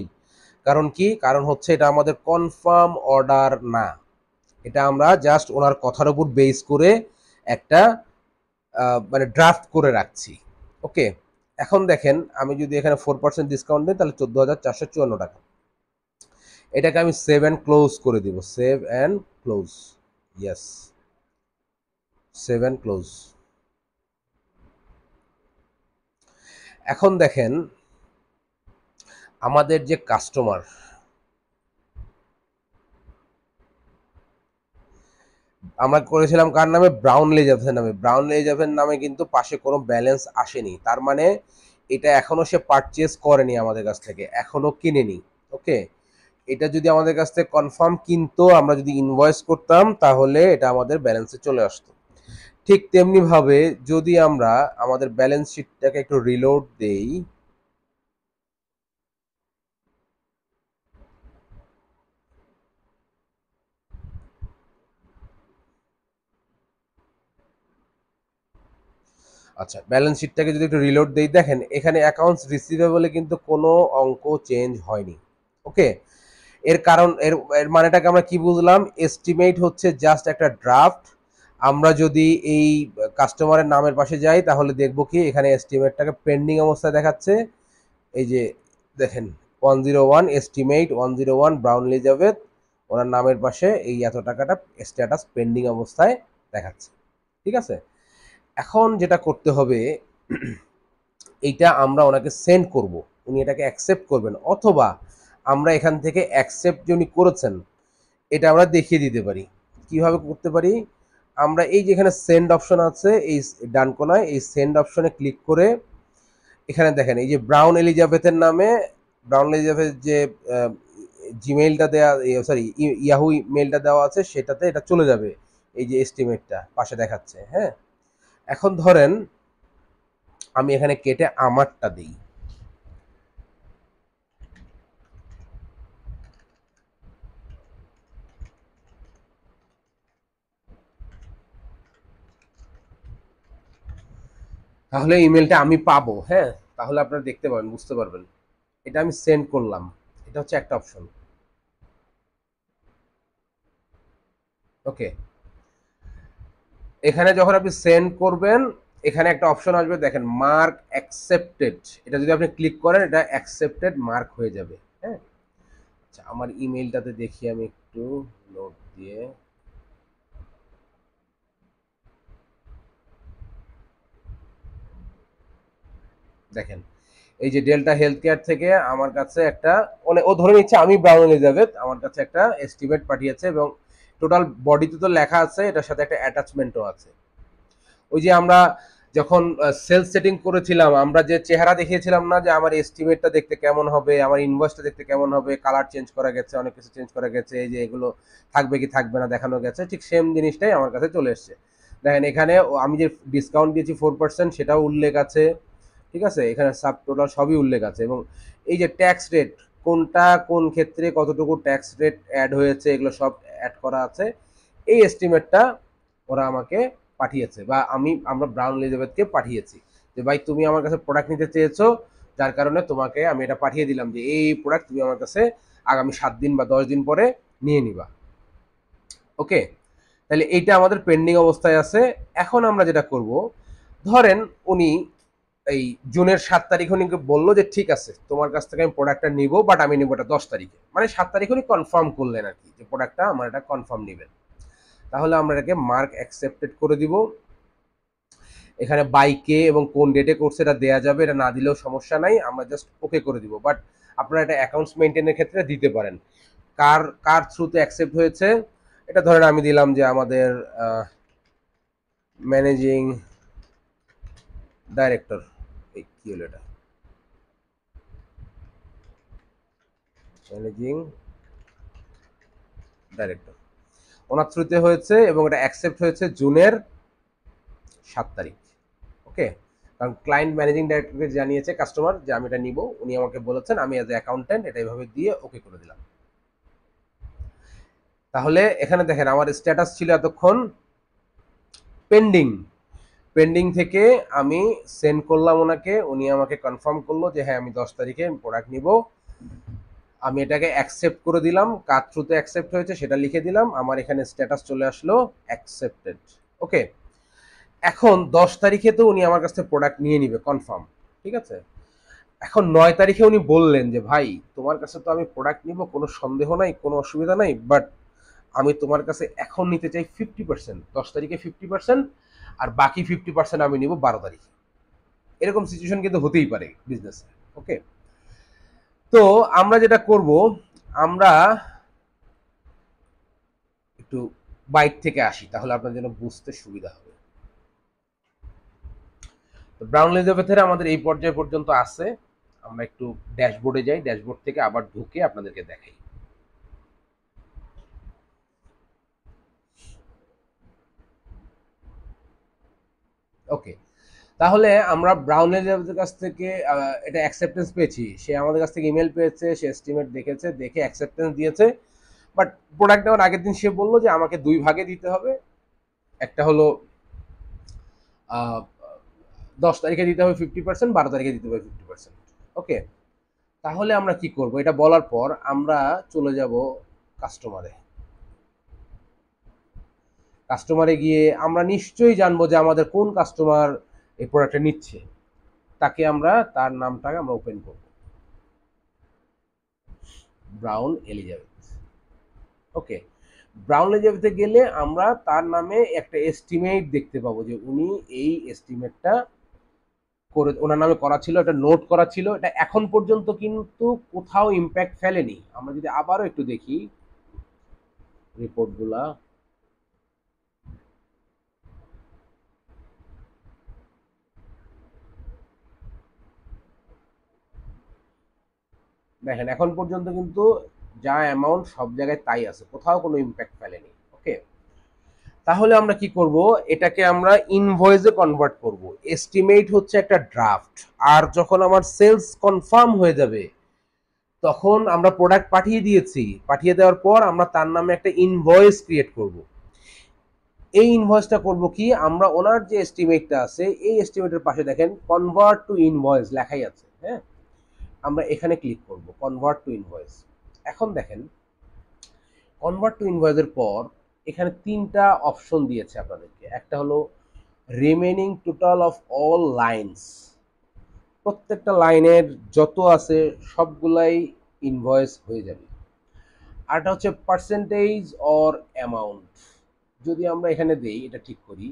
কারণ কি? কারণ হচ্ছে এটা আমাদের কনফার্ম অর্ডার না, এটা আমরা জাস্ট ওনার কথার উপর বেস করে একটা মানে ড্রাফট করে রাখছি। ওকে, এখন দেখেন আমি যদি এখানে 4% ডিসকাউন্ট দিই তাহলে 14,454 টাকা। এটাকে আমি সেভ অ্যান্ড ক্লোজ করে দিব, save and close, yes, save and close. এখন দেখেন আমাদের যে কাস্টমার, আমরা করেছিলাম কার নামে? ব্রাউনলি জেফের নামে। ব্রাউনলি জেফের নামে কিন্তু পাশে কোনো ব্যালেন্স আসেনি, তার মানে এটা এখনো সে পারচেজ করেনি আমাদের কাছ থেকে, এখনো কিনেনি। ওকে, এটা যদি আমাদের কাছ থেকে কনফার্ম কিনতো, আমরা যদি ইনভয়েস করতাম তাহলে এটা আমাদের ব্যালেন্সে চলে আসতো। ঠিক তেমনি ভাবে যদি আমরা আমাদের ব্যালেন্স শিটটাকে একটু রিলোড দেই, আচ্ছা ব্যালেন্স শিটটাকে যদি একটু রিলোড দেই, দেখেন এখানে অ্যাকাউন্টস রিসিভেবলে কিন্তু কোনো অঙ্ক চেঞ্জ হয়নি। ওকে, এর কারণ এর এর মানেটাকে আমরা কি বুঝলাম? এস্টিমেট হচ্ছে জাস্ট একটা ড্রাফট। আমরা যদি এই কাস্টমারের নামের পাশে যাই তাহলে দেখব কি এখানে এস্টিমেটটাকে পেন্ডিং অবস্থায় দেখাচ্ছে। এই যে দেখেন 101 এস্টিমেট 101 ব্রাউন এলিজাবেথ, ওনার নামের পাশে এই এত টাকাটা স্ট্যাটাস পেন্ডিং অবস্থায় দেখাচ্ছে। ঠিক আছে, এখন যেটা করতে হবে, এইটা আমরা ওনাকে সেন্ড করব, উনি এটাকে অ্যাকসেপ্ট করবেন, অথবা আমরা এখান থেকে অ্যাকসেপ্ট যে উনি করেছেন এটা আমরা দেখিয়ে দিতে পারি। কিভাবে করতে পারি, আমরা এই যে এখানে সেন্ড অপশন আছে, এই ডান কোনায় এই সেন্ড অপশনে ক্লিক করে এখানে দেখেন এই যে ব্রাউন এলিজাবেথের নামে, ব্রাউন এলিজাবেথ যে জিমেইলটা দেওয়া, সরি ইয়াহু মেইলটা দেওয়া আছে সেটাতে এটা চলে যাবে, এই যে এস্টিমেটটা পাশে দেখাচ্ছে। হ্যাঁ, এখন ধরেন আমি এখানে কেটে আমারটা দিই। তাহলে ইমেলটা আমি পাবো। হ্যাঁ, তাহলে আপনারা দেখতে পাবেন, বুঝতে পারবেন। এটা আমি সেন্ড করলাম, এটা হচ্ছে একটা অপশন। ওকে, এখানে যখন আপনি সেন্ড করবেন এখানে একটা অপশন আসবে, দেখেন মার্ক অ্যাকসেপ্টেড, এটা যদি আপনি ক্লিক করেন এটা অ্যাকসেপ্টেড মার্ক হয়ে যাবে। হ্যাঁ, আচ্ছা আমার ইমেলটাতে দেখি আমি একটু নোট দিয়ে। দেখেন এই যে ডেল্টা হেলথ কেয়ার থেকে আমার কাছে একটা, মানে ও ধরে নিচ্ছে আমি ব্রাউন এলিজাবেথ, আমার কাছে একটা এস্টিমেট পাঠিয়েছে এবং টোটাল বডিতে তো লেখা আছে, এটার সাথে একটা অ্যাটাচমেন্টও আছে। ওই যে আমরা যখন সেলস সেটিং করেছিলাম, আমরা যে চেহারা দেখিয়েছিলাম না যে আমার এস্টিমেটটা দেখতে কেমন হবে, আমার ইনভয়েসটা দেখতে কেমন হবে, কালার চেঞ্জ করা গেছে, অনেক কিছু চেঞ্জ করা গেছে, এই যে এগুলো থাকবে কি থাকবে না দেখানো গেছে, ঠিক সেম জিনিসটাই আমার কাছে চলে এসছে। দেখেন এখানে আমি যে ডিসকাউন্ট দিয়েছি 4% সেটাও উল্লেখ আছে, ঠিক আছে, এখানে সাব টোটাল সবই উল্লেখ আছে, এবং এই যে ট্যাক্স রেট, কোনটা কোন ক্ষেত্রে কতটুকু ট্যাক্স রেট অ্যাড হয়েছে এগুলো সব অ্যাড করা আছে। এই এস্টিমেটটা ওরা আমাকে পাঠিয়েছে, বা আমরা ব্রাউন এলিজাবেথকে পাঠিয়েছি যে ভাই তুমি আমার কাছে প্রোডাক্ট নিতে চেয়েছো, যার কারণে তোমাকে আমি এটা পাঠিয়ে দিলাম যে এই প্রোডাক্ট তুমি আমার কাছে আগামী 7 দিন বা 10 দিন পরে নিয়ে নিবা। ওকে, তাহলে এইটা আমাদের পেন্ডিং অবস্থায় আছে। এখন আমরা যেটা করব, ধরেন উনি এই জুনের 7 তারিখ উনি বললো যে ঠিক আছে তোমার কাছ থেকে আমি প্রোডাক্টটা নিবো, বাট আমি নিবো এটা 10 তারিখে, মানে 7 তারিখ উনি কনফার্ম করলেন আর কি যে প্রোডাক্টটা আমার এটা কনফার্ম নেবেন। তাহলে আমরা এটাকে মার্ক অ্যাকসেপ্টেড করে দিব। এখানে বাই কে এবং কোন ডেটে করছে এটা দেয়া যাবে, এটা না দিলেও সমস্যা নাই, আমরা জাস্ট ওকে করে দিব। বাট আপনারা এটা অ্যাকাউন্টস মেনটেনের ক্ষেত্রে দিতে পারেন, কার কার থ্রুতে অ্যাকসেপ্ট হয়েছে। এটা ধরেন আমি দিলাম যে আমাদের ম্যানেজিং ডাইরেক্টর, এই কি হলো এটা, ম্যানেজিং ডাইরেক্টর, ওনার থ্রুতে হয়েছে এবং এটা অ্যাকসেপ্ট হয়েছে জুনের 7 তারিখ। ওকে, কারণ ক্লায়েন্ট ম্যানেজিং ডাইরেক্টরকে জানিয়েছে কাস্টমার যে আমি এটা নিব, উনি আমাকে বলেছেন, আমি অ্যাজ এ অ্যাকাউন্ট্যান্ট এটা এইভাবে দিয়ে ওকে করে দিলাম। তাহলে এখানে দেখেন আমার স্ট্যাটাস ছিল এতক্ষণ পেন্ডিং, পেন্ডিং থেকে আমি সেন্ড করলাম ওনাকে, উনি আমাকে কনফার্ম করলো যে হ্যাঁ আমি 10 তারিখে প্রোডাক্ট নিব, আমি এটাকে অ্যাকসেপ্ট করে দিলাম, কার থ্রুতে অ্যাকসেপ্ট হয়েছে সেটা লিখে দিলাম, আমার এখানে স্ট্যাটাস চলে আসলো অ্যাকসেপ্টেড। ওকে, এখন 10 তারিখে তো উনি আমার কাছ থেকে প্রোডাক্ট নিয়ে নিবে কনফার্ম, ঠিক আছে। এখন 9 তারিখে উনি বললেন যে ভাই তোমার কাছে তো আমি প্রোডাক্ট নিব, কোনো সন্দেহ নাই, কোনো অসুবিধা নাই, বাট আমি তোমার কাছে এখন নিতে চাই 50%, 10 তারিখে 50%, আর বাকি 50% আমি নিব 12 তারিখে। এরকম সিচুয়েশন কিন্তু হতেই পারে বিজনেসে। ওকে, তো আমরা যেটা করব, আমরা একটু বাইট থেকে আসি তাহলে আপনার জন্য বুঝতে সুবিধা হবে। তো ব্রাউন এলিজাবেথের আমাদের এই পর্যায় পর্যন্ত আছে, আমরা একটু ড্যাশবোর্ডে যাই, ড্যাশবোর্ড থেকে আবার ঢুকে আপনাদেরকে দেখাই। ওকে, তাহলে আমরা ব্রাউন এলিজাবেথের কাছ থেকে এটা অ্যাকসেপ্টেন্স পেয়েছি, সে আমাদের কাছ থেকে ইমেল পেয়েছে, সে এস্টিমেট দেখেছে, দেখে অ্যাকসেপ্টেন্স দিয়েছে। বাট প্রোডাক্ট নেওয়ার আগের দিন সে বললো যে আমাকে 2 ভাগে দিতে হবে, একটা হলো 10 তারিখে দিতে হবে 50%, 12 তারিখে দিতে হবে 50%। ওকে, তাহলে আমরা কি করব, এটা বলার পর আমরা চলে যাব কাস্টমারে। কাস্টমারে গিয়ে আমরা নিশ্চয়ই জানবো যে আমাদের কোন কাস্টমার এই প্রোডাক্টটা নিচ্ছে, তাকে আমরা তার নামটাকে আমরা ওপেন করব, ব্রাউন এলিজাবেথ। ওকে, ব্রাউন লেজারতে গেলে আমরা তার নামে একটা এস্টিমেট দেখতে পাবো যে উনি এই এস্টিমেটটা করে ওনার নামে করা ছিল, এটা নোট করা ছিল, এটা এখন পর্যন্ত কিন্তু কোথাও ইম্প্যাক্ট ফেলেনি। আমরা যদি আবারও একটু দেখি রিপোর্টগুলা, দেখেন এখন পর্যন্ত কিন্তু যা অ্যামাউন্ট সব জায়গায় তাই আছে, কোথাও কোনো ইম্প্যাক্ট ফেলেনি। ওকে, তাহলে আমরা কি করব, এটাকে আমরা ইনভয়েসে কনভার্ট করব। এস্টিমেট হচ্ছে একটা ড্রাফট, আর যখন আমার সেলস কনফার্ম হয়ে যাবে তখন আমরা প্রোডাক্ট পাঠিয়ে দিয়েছি, পাঠিয়ে দেওয়ার পর আমরা তার নামে একটা ইনভয়েস ক্রিয়েট করব। এই ইনভয়েসটা করব কি, আমরা ওনার যে এস্টিমেটটা আছে এই এস্টিমেটের পাশে দেখেন কনভার্ট টু ইনভয়েস লেখাই আছে, হ্যাঁ, আমরা এখানে ক্লিক করব কনভার্ট টু ইনভয়েস। এখন দেখেন কনভার্ট টু ইনভয়েসের পর এখানে তিনটা অপশন দিয়েছে আপনাদেরকে। একটা হলো remaining total of all lines, প্রত্যেকটা লাইনের যত আছে সবগুলাই ইনভয়েস হয়ে যাবে। আরটা হচ্ছে পার্সেন্টেজ অর অ্যামাউন্ট, যদি আমরা এখানে দেই এটা ঠিক করি,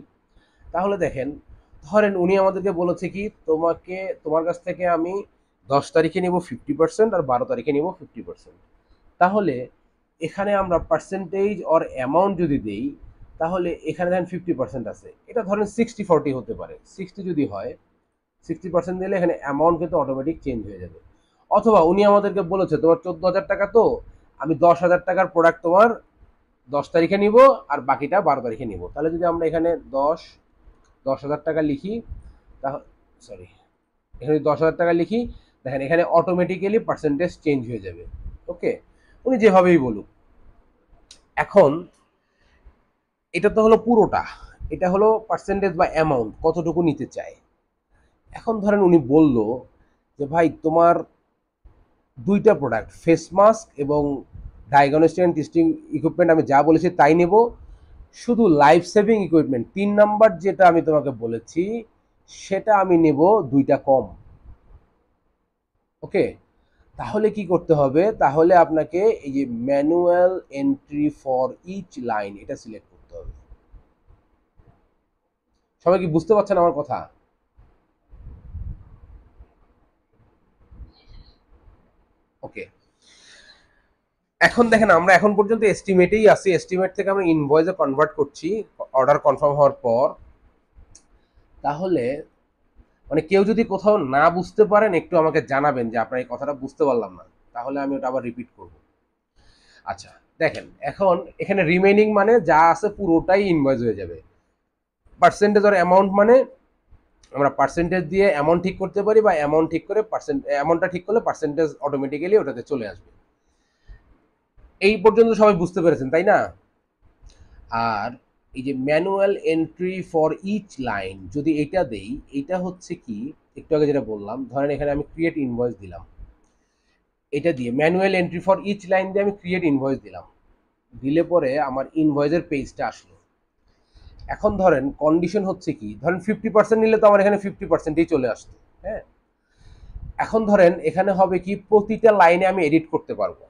তাহলে দেখেন ধরেন উনি আমাদেরকে বলেছে কি তোমাকে তোমার কাছ থেকে আমি 10 তারিখে নিব 50% আর 12 তারিখে নিব 50%। তাহলে এখানে আমরা পার্সেন্টেজ অর অ্যামাউন্ট যদি দেই, তাহলে এখানে দেখেন 50% আছে, এটা ধরেন 60-40 হতে পারে। 60 যদি হয়, 60% দিলে এখানে অ্যামাউন্ট কিন্তু অটোমেটিক চেঞ্জ হয়ে যাবে। অথবা উনি আমাদেরকে বলেছে তোমার 14,000 টাকা, তো আমি 10,000 টাকার প্রোডাক্ট তোমার 10 তারিখে নিব আর বাকিটা 12 তারিখে নিব। তাহলে যদি আমরা এখানে 10,000 টাকা লিখি, তাহলে সরি, এখানে 10,000 টাকা লিখি, দেখেন এখানে অটোমেটিক্যালি পার্সেন্টেজ চেঞ্জ হয়ে যাবে। ওকে, উনি যেভাবেই বলুক। এখন এটা তো হলো পুরোটা, এটা হলো পার্সেন্টেজ বা অ্যামাউন্ট কতটুকু নিতে চায়। এখন ধরেন উনি বলল যে ভাই তোমার দুইটা প্রোডাক্ট ফেস মাস্ক এবং ডায়াগনস্টিক অ্যান্ড টেস্টিং ইকুইপমেন্ট আমি যা বলেছি তাই নেব, শুধু লাইফ সেভিং ইকুইপমেন্ট 3 নাম্বার যেটা আমি তোমাকে বলেছি সেটা আমি নেব দুইটা কম। ওকে, তাহলে কি করতে হবে, তাহলে আপনাকে এই যে manual entry for each line এটা সিলেক্ট করতে হবে। সবাই কি বুঝতে পারছেন আমার কথা? ওকে, এখন দেখেন আমরা এখন পর্যন্ত এস্টিমেটেই আছি, এস্টিমেট থেকে আমরা ইনভয়েসে কনভার্ট করছি অর্ডার কনফার্ম হওয়ার পর। তাহলে মানে কেউ যদি কোথাও না বুঝতে পারেন একটু আমাকে জানাবেন যে আপনার এই কথাটা বুঝতে পারলাম না, তাহলে আমি ওটা আবার রিপিট করব। আচ্ছা, দেখেন এখন এখানে রিমেইনিং মানে যা আছে পুরোটাই ইনভয়েস হয়ে যাবে। পার্সেন্টেজ আর অ্যামাউন্ট মানে আমরা পার্সেন্টেজ দিয়ে অ্যামাউন্ট ঠিক করতে পারি, বা অ্যামাউন্ট ঠিক করে অ্যামাউন্টটা ঠিক করলে পার্সেন্টেজ অটোমেটিক্যালি ওটাতে চলে আসবে। এই পর্যন্ত সবাই বুঝতে পেরেছেন তাই না? আর এই যে manual entry for each line যদি এটা দেই, এটা হচ্ছে কি একটু আগে যেটা বললাম, ধরেন এখানে আমি ক্রিয়েট ইনভয়েস দিলাম, এটা দিয়ে manual entry for each line দিয়ে আমি ক্রিয়েট ইনভয়েস দিলাম, দিলে পরে আমার ইনভয়েসের পেজটা আসলো। এখন ধরেন কন্ডিশন হচ্ছে কি, ধরেন 50% নিলে তো আমার এখানে 50%ই চলে আসতো, হ্যাঁ। এখন ধরেন এখানে হবে কি প্রতিটা লাইনে আমি এডিট করতে পারবো।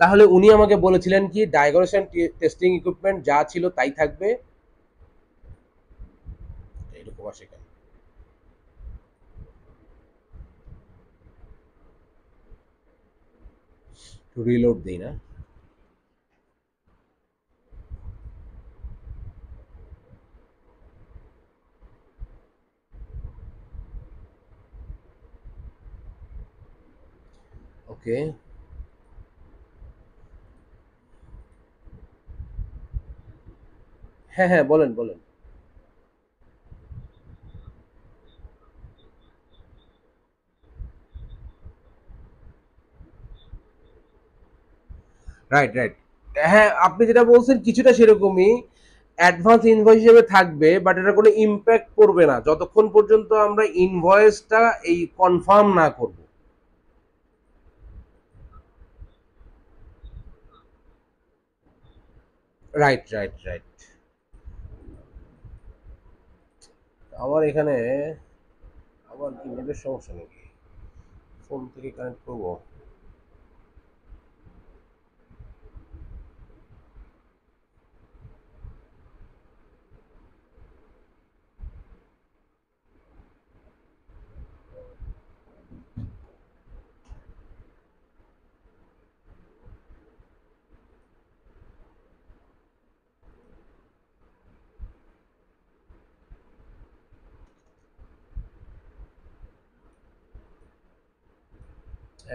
তাহলে উনি আমাকে বলেছিলেন কি ডায়াগনস্টিক টেস্টিং ইকুইপমেন্ট যা ছিল তাই থাকবে, এরকম আসে কেন, রিলোড দিই না। ওকে, হ্যাঁ হ্যাঁ বলেন বলেন। রাইট রাইট, হ্যাঁ আপনি যেটা বলছেন কিছুটা সেরকমই, অ্যাডভান্স ইনভয়েস হিসেবে থাকবে, বাট এটা কোনো ইম্প্যাক্ট করবে না যতক্ষণ পর্যন্ত আমরা ইনভয়েসটা এই কনফার্ম না করব। রাইট রাইট রাইট, আমার এখানে আবার কি নেটের সমস্যা নাকি, ফোন থেকে কানেক্ট করবো?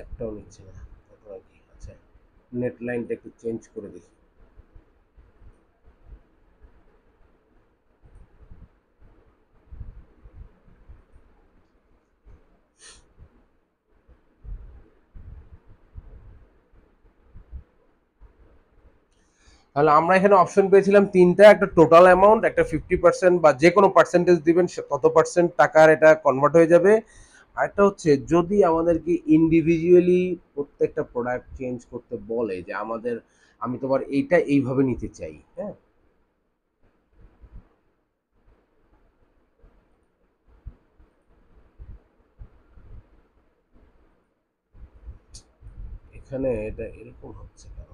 একটাও নিচ্ছে না। তারপর আর কি? আচ্ছা, নেট লাইনটা একটু চেঞ্জ করে দেখি। তাহলে আমরা এখানে অপশন পেয়েছিলাম তিনটা, একটা টোটাল অ্যামাউন্ট, একটা 50% বা যে কোনো পার্সেন্টেজ দিবেন কত পার্সেন্ট টাকার এটা কনভার্ট হয়ে যাবে। আরেকটা হচ্ছে যদি আমাদেরকে ইন্ডিভিজুয়ালি প্রত্যেকটা প্রোডাক্ট চেঞ্জ করতে বলে যে আমাদের, আমি তোমার এইটা এইভাবে নিতে চাই, হ্যাঁ, এখানে এটা এরকম হচ্ছে কেন?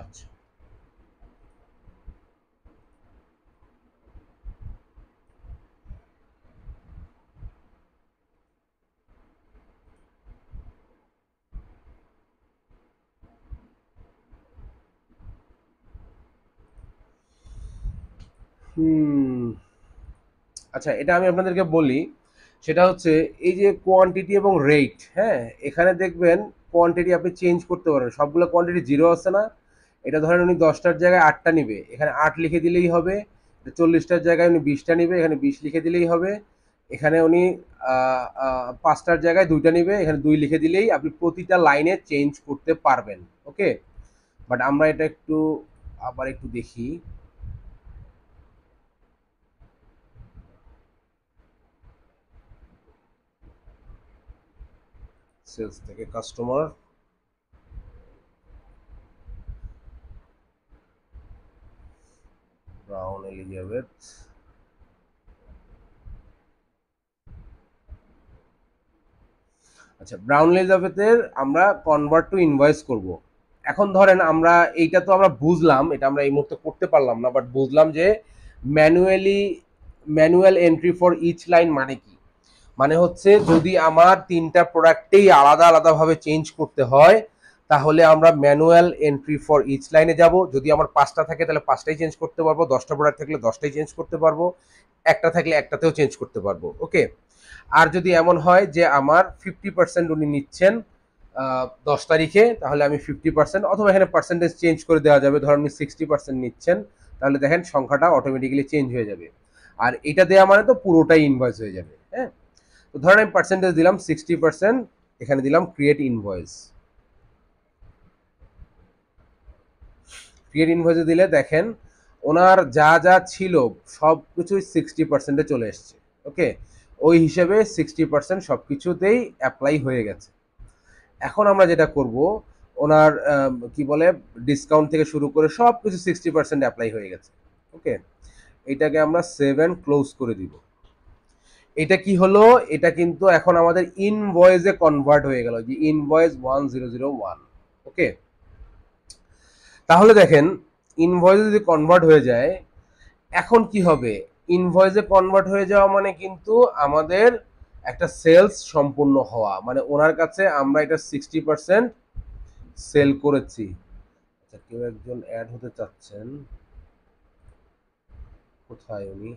আচ্ছা, হুম, আচ্ছা, এটা আমি আপনাদেরকে বলি। সেটা হচ্ছে এই যে কোয়ান্টিটি এবং রেট, হ্যাঁ, এখানে দেখবেন কোয়ান্টিটি আপনি চেঞ্জ করতে পারেন, সবগুলো কোয়ান্টিটি জিরো আছে না। এটা ধরেন উনি 10টার জায়গায় 8টা নিবে, এখানে 8 লিখে দিলেই হবে। 40টার জায়গায় উনি 20টা নিবে, এখানে 20 লিখে দিলেই হবে। এখানে উনি 5টার জায়গায় 2টা নিবে, এখানে 2 লিখে দিলেই আপনি প্রতিটা লাইনে চেঞ্জ করতে পারবেন। ওকে, বাট আমরা এটা একটু আবার একটু দেখি। সেলস থেকে কাস্টমার, ব্রাউন এলিজাবেথ। আচ্ছা, ব্রাউন এলিজাবেথের আমরা কনভার্ট টু ইনভয়েস করব। এখন ধরেন আমরা এইটা তো আমরা বুঝলাম, এটা আমরা এই মুহূর্তে করতে পারলাম না, বাট বুঝলাম যে manually, manual entry for each line মানে কি। মানে হচ্ছে যদি আমার তিনটা প্রোডাক্টেই আলাদা আলাদাভাবে চেঞ্জ করতে হয়, তাহলে আমরা ম্যানুয়াল এন্ট্রি ফর ইচ লাইনে যাব। যদি আমার 5টা থাকে তাহলে 5টাই চেঞ্জ করতে পারবো, 10টা প্রোডাক্ট থাকলে 10টাই চেঞ্জ করতে পারবো, একটা থাকলে একটাতেও চেঞ্জ করতে পারবো। ওকে, আর যদি এমন হয় যে আমার 50% উনি নিচ্ছেন 10 তারিখে, তাহলে আমি 50%, অথবা এখানে পার্সেন্টেজ চেঞ্জ করে দেওয়া যাবে, ধরেন উনি 60% নিচ্ছেন, তাহলে দেখেন সংখ্যাটা অটোমেটিক্যালি চেঞ্জ হয়ে যাবে। আর এটা দেওয়া মানে তো পুরোটাই ইনভয়েস হয়ে যাবে, হ্যাঁ। তো ধরেন আমি পার্সেন্টেজ দিলাম 60%, এখানে দিলাম ক্রিয়েট ইনভয়েস। ক্রিয়েট ইনভয়েসে দিলে দেখেন ওনার যা যা ছিল সব কিছুই 60%-এ চলে এসছে। ওকে, ওই হিসেবে 60% সব কিছুতেই অ্যাপ্লাই হয়ে গেছে। এখন আমরা যেটা করব, ওনার কি বলে, ডিসকাউন্ট থেকে শুরু করে সব কিছু 60% অ্যাপ্লাই হয়ে গেছে। ওকে, এটাকে আমরা 7 ক্লোজ করে দিব। এটা কি হলো, এটা কিন্তু এখন আমাদের ইনভয়েসে কনভার্ট হয়ে গেল, যে ইনভয়েস 1001। ওকে, তাহলে দেখেন ইনভয়েসে যদি কনভার্ট হয়ে যায়, এখন কি হবে, ইনভয়েসে কনভার্ট হয়ে যাওয়া মানে কিন্তু আমাদের একটা সেলস সম্পূর্ণ হওয়া, মানে ওনার কাছে আমরা এটা 60% সেল করেছি। আচ্ছা, কেউ একজন অ্যাড হতে চাচ্ছেন, কোথায় উনি?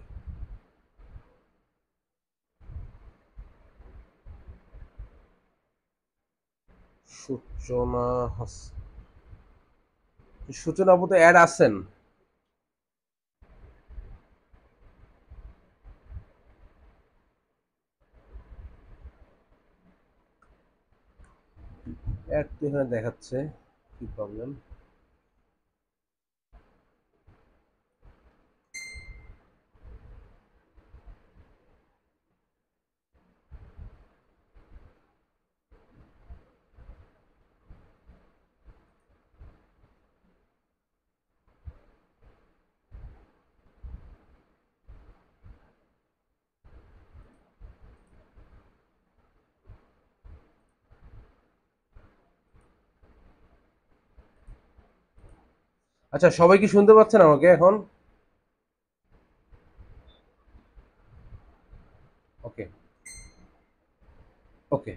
সূচনা সূচনা আপু তো অ্যাড আছেন। অ্যাড তো এখানে দেখাচ্ছে, কি প্রবলেম? আচ্ছা, সবাই কি শুনতে পাচ্ছেন আমাকে এখন? ওকে, ওকে,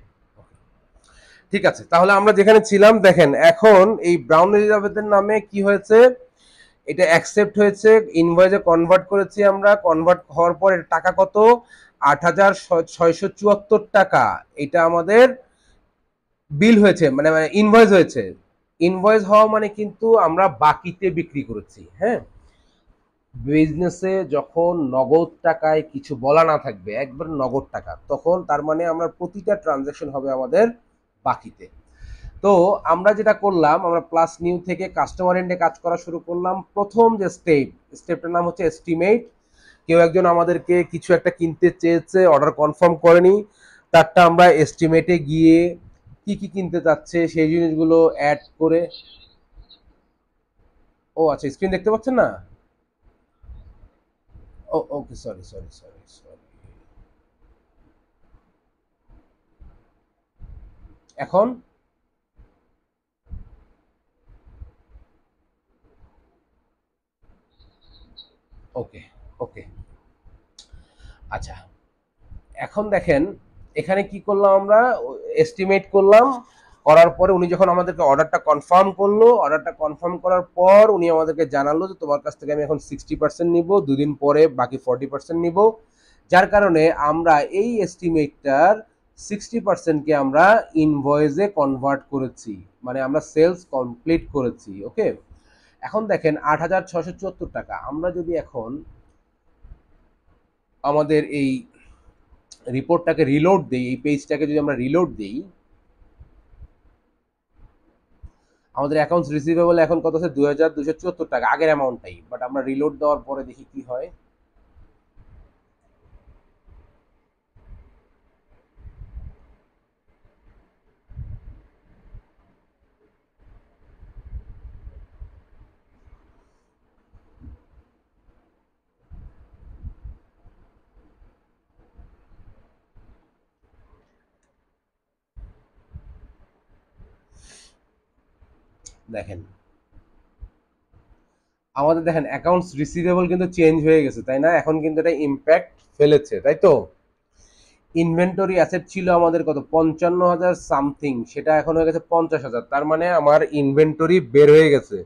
ঠিক আছে। তাহলে আমরা যেখানে ছিলাম দেখেন, এখন এই ব্রাউন এলিজাবেথের নামে কি হয়েছে, এটা অ্যাকসেপ্ট হয়েছে, ইনভয়েসে কনভার্ট করেছি আমরা, কনভার্ট হওয়ার পর এর টাকা কত, ৮,৬৭৪ টাকা। এটা আমাদের বিল হয়েছে, মানে ইনভয়েস হয়েছে। ইনভয়েস হওয়া মানে কিন্তু আমরা বাকিতে বিক্রি করেছি, হ্যাঁ। বিজনেসে যখন নগদ টাকায় কিছু বলা না থাকবে, একবার নগদ টাকা, তখন তার মানে আমরা প্রতিটা ট্রানজাকশন হবে আমাদের বাকিতে। তো আমরা যেটা করলাম, আমরা প্লাস নিউ থেকে কাস্টমার এন্ডে কাজ করা শুরু করলাম। প্রথম যে স্টেপটার নাম হচ্ছে এস্টিমেট। কেউ একজন আমাদেরকে কিছু একটা কিনতে চেয়েছে, অর্ডার কনফার্ম করেনি, তারটা আমরা এস্টিমেটে গিয়ে কি কি কিনতে চাচ্ছে সেই জিনিসগুলো অ্যাড করে। ও আচ্ছা, স্ক্রিন দেখতে পাচ্ছেন না? ও ওকে, সরি সরি সরি সরি। এখন ওকে, ওকে, আচ্ছা। এখন দেখেন, এখানে কি করলাম আমরা, এস্টিমেট করলাম, করার পরে উনি যখন আমাদেরকে অর্ডারটা কনফার্ম করলো, অর্ডারটা কনফার্ম করার পর উনি আমাদেরকে জানালো যে তোমার কাছ থেকে আমি এখন 60% নিব, দুদিন পরে বাকি 40% নিব। যার কারণে আমরা এই এস্টিমেটটার 60%কে আমরা ইনভয়েসে কনভার্ট করেছি, মানে আমরা সেলস কমপ্লিট করেছি। ওকে, এখন দেখেন ৮,৬৭৪ টাকা। আমরা যদি এখন আমাদের এই রিপোর্টটাকে রিলোড দেই, এই পেজটাকে যদি আমরা রিলোড দিই, আমাদের অ্যাকাউন্টস রিসিভেবল এখন কত আছে, ২,২৭৪ টাকা, আগের অ্যামাউন্টটাই। বাট আমরা রিলোড দেওয়ার পরে দেখি কি হয়। দেখেন, আমাদের দেখেন অ্যাকাউন্টস রিসিভেবল কিন্তু চেঞ্জ হয়ে গেছে, তাই না? এখন কিন্তু এটা ইম্প্যাক্ট ফেলেছে, তাই তো? ইনভেন্টরি অ্যাসেট ছিল আমাদের কত, ৫৫,০০০ সামথিং, সেটা এখন হয়ে গেছে ৫০,০০০। তার মানে আমার ইনভেন্টরি বের হয়ে গেছে।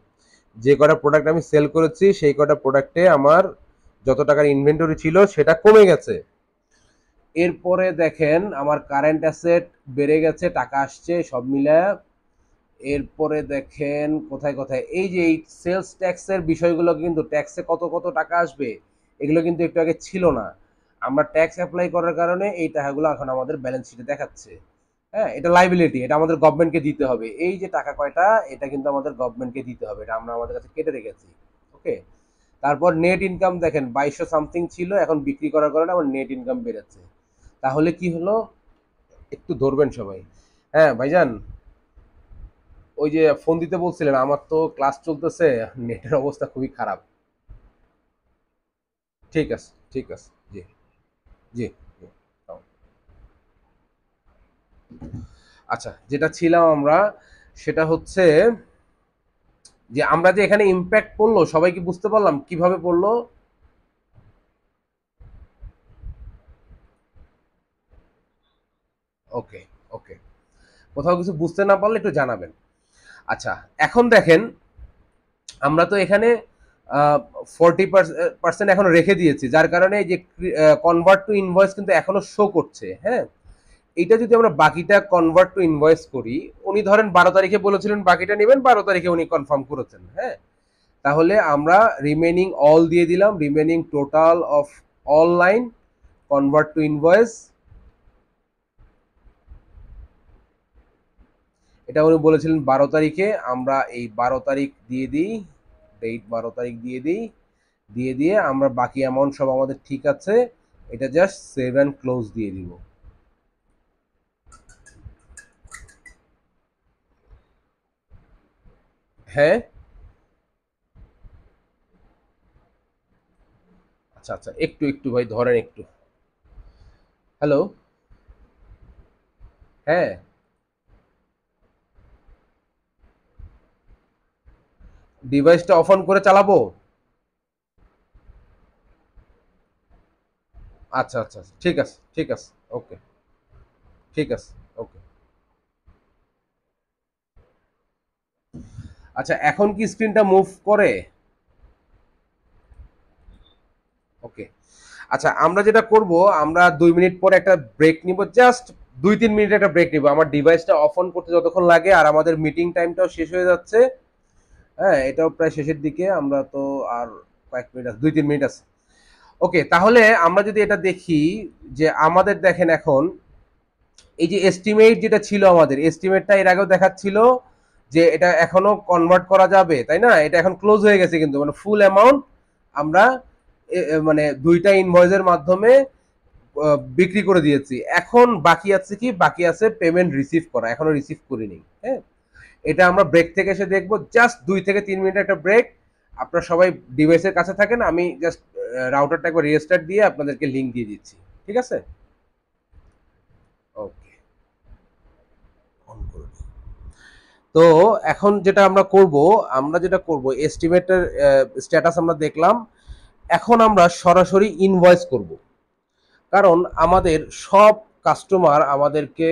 যে কটা প্রোডাক্ট আমি সেল করেছি সেই কটা প্রোডাক্টে আমার যত টাকার ইনভেন্টরি ছিল সেটা কমে গেছে। এরপরে দেখেন আমার কারেন্ট অ্যাসেট বেড়ে গেছে, টাকা আসছে সব মিলায়। এরপরে দেখেন কোথায় কোথায় এই যে এই সেলস ট্যাক্সের বিষয়গুলো, কিন্তু ট্যাক্সে কত কত টাকা আসবে এগুলো কিন্তু একটু আগে ছিল না। আমরা ট্যাক্স অ্যাপ্লাই করার কারণে এই টাকাগুলো এখন আমাদের ব্যালেন্স শিটে দেখাচ্ছে। হ্যাঁ, এটা লাইবিলিটি, এটা আমাদের গভর্নমেন্টকে দিতে হবে। এই যে টাকা কয়টা, এটা কিন্তু আমাদের গভর্নমেন্টকে দিতে হবে, এটা আমরা আমাদের কাছে কেটে রেখেছি। ওকে, তারপর নেট ইনকাম দেখেন ২২০০ সামথিং ছিল, এখন বিক্রি করার কারণে আমার নেট ইনকাম বেড়েছে। তাহলে কি হলো, একটু ধরবেন সবাই। হ্যাঁ ভাইজান, ওই যে ফোন দিতে বলছিলেন, আমার তো ক্লাস চলতেছে, নেটের অবস্থা খুবই খারাপ। ঠিক আছে, ঠিক আছে, জি, জি, জি। তাও। আচ্ছা, যেটা ছিলাম আমরা, সেটা হচ্ছে যে আমরা যে এখানে ইম্প্যাক্ট পড়লো, সবাই কি বুঝতে পারলাম কিভাবে পড়লো? ওকে, ওকে, কোথাও কিছু বুঝতে না পারলে একটু জানাবেন। আচ্ছা, এখন দেখেন, আমরা তো এখানে 40% এখনো রেখে দিয়েছি, যার কারণে এই যে কনভার্ট টু ইনভয়েস কিন্তু এখনো শো করছে, হ্যাঁ। এইটা যদি আমরা বাকিটা কনভার্ট টু ইনভয়েস করি, উনি ধরেন ১২ তারিখে বলেছিলেন বাকিটা নেবেন, ১২ তারিখে উনি কনফার্ম করেছেন, হ্যাঁ। তাহলে আমরা রিমেনিং অল দিয়ে দিলাম, remaining total of all line convert to invoice. এটা উনি বলেছিলেন ১২ তারিখে, আমরা এই ১২ তারিখ দিয়ে দিই, ডেট ১২ তারিখ দিয়ে দিই, দিয়ে দিয়ে আমরা বাকি অ্যামাউন্ট সব আমাদের ঠিক আছে, এটা জাস্ট সেভ অ্যান্ড ক্লোজ দিয়ে দিব। হ্যাঁ, আচ্ছা আচ্ছা, একটু একটু ভাই ধরেন একটু। হ্যালো, হ্যাঁ। ডিভাইসটা অফ অন করে চালাবো? আচ্ছা আচ্ছা আচ্ছা, ঠিক আছে ঠিক আছে। ওকে, ঠিক আছে। ওকে। আচ্ছা, এখন কি স্ক্রিনটা মুভ করে? ওকে। আচ্ছা, আমরা যেটা করব, আমরা 2 মিনিট পরে একটা ব্রেক নিব, জাস্ট 2-3 মিনিট একটা ব্রেক নিব। আমার ডিভাইসটা অফ অন করতে যতক্ষণ লাগে, আর আমাদের মিটিং টাইমটাও শেষ হয়ে যাচ্ছে। হ্যাঁ, এটাও প্রায় শেষের দিকে, আমরা তো আর কয়েক মিনিট আছে, 2-3 মিনিট আছে। ওকে, তাহলে আমরা যদি এটা দেখি, যে আমাদের দেখেন এখন এই যে এস্টিমেট যেটা ছিল, আমাদের এস্টিমেটটা এর আগেও দেখাচ্ছিল যে এটা এখনো কনভার্ট করা যাবে, তাই না? এটা এখন ক্লোজ হয়ে গেছে, কিন্তু মানে ফুল অ্যামাউন্ট আমরা মানে দুইটা ইনভয়েসের মাধ্যমে বিক্রি করে দিয়েছি। এখন বাকি আছে কি? বাকি আছে পেমেন্ট রিসিভ করা, এখনো রিসিভ করিনি। হ্যাঁ, এটা আমরা ব্রেক থেকে এসে দেখবো, জাস্ট 2 থেকে 3 মিনিট একটা ব্রেক। আপনারা সবাই ডিভাইসের কাছে থাকেন, আমি জাস্ট রাউটারটা একবার রিস্টার্ট দিয়ে আপনাদেরকে লিংক দিয়ে দিচ্ছি। ঠিক আছে? ওকে, অন করে দিই। তো এখন যেটা আমরা করব, এস্টিমেটের স্ট্যাটাস আমরা দেখলাম। এখন আমরা সরাসরি ইনভয়েস করব, কারণ আমাদের সব কাস্টমার আমাদেরকে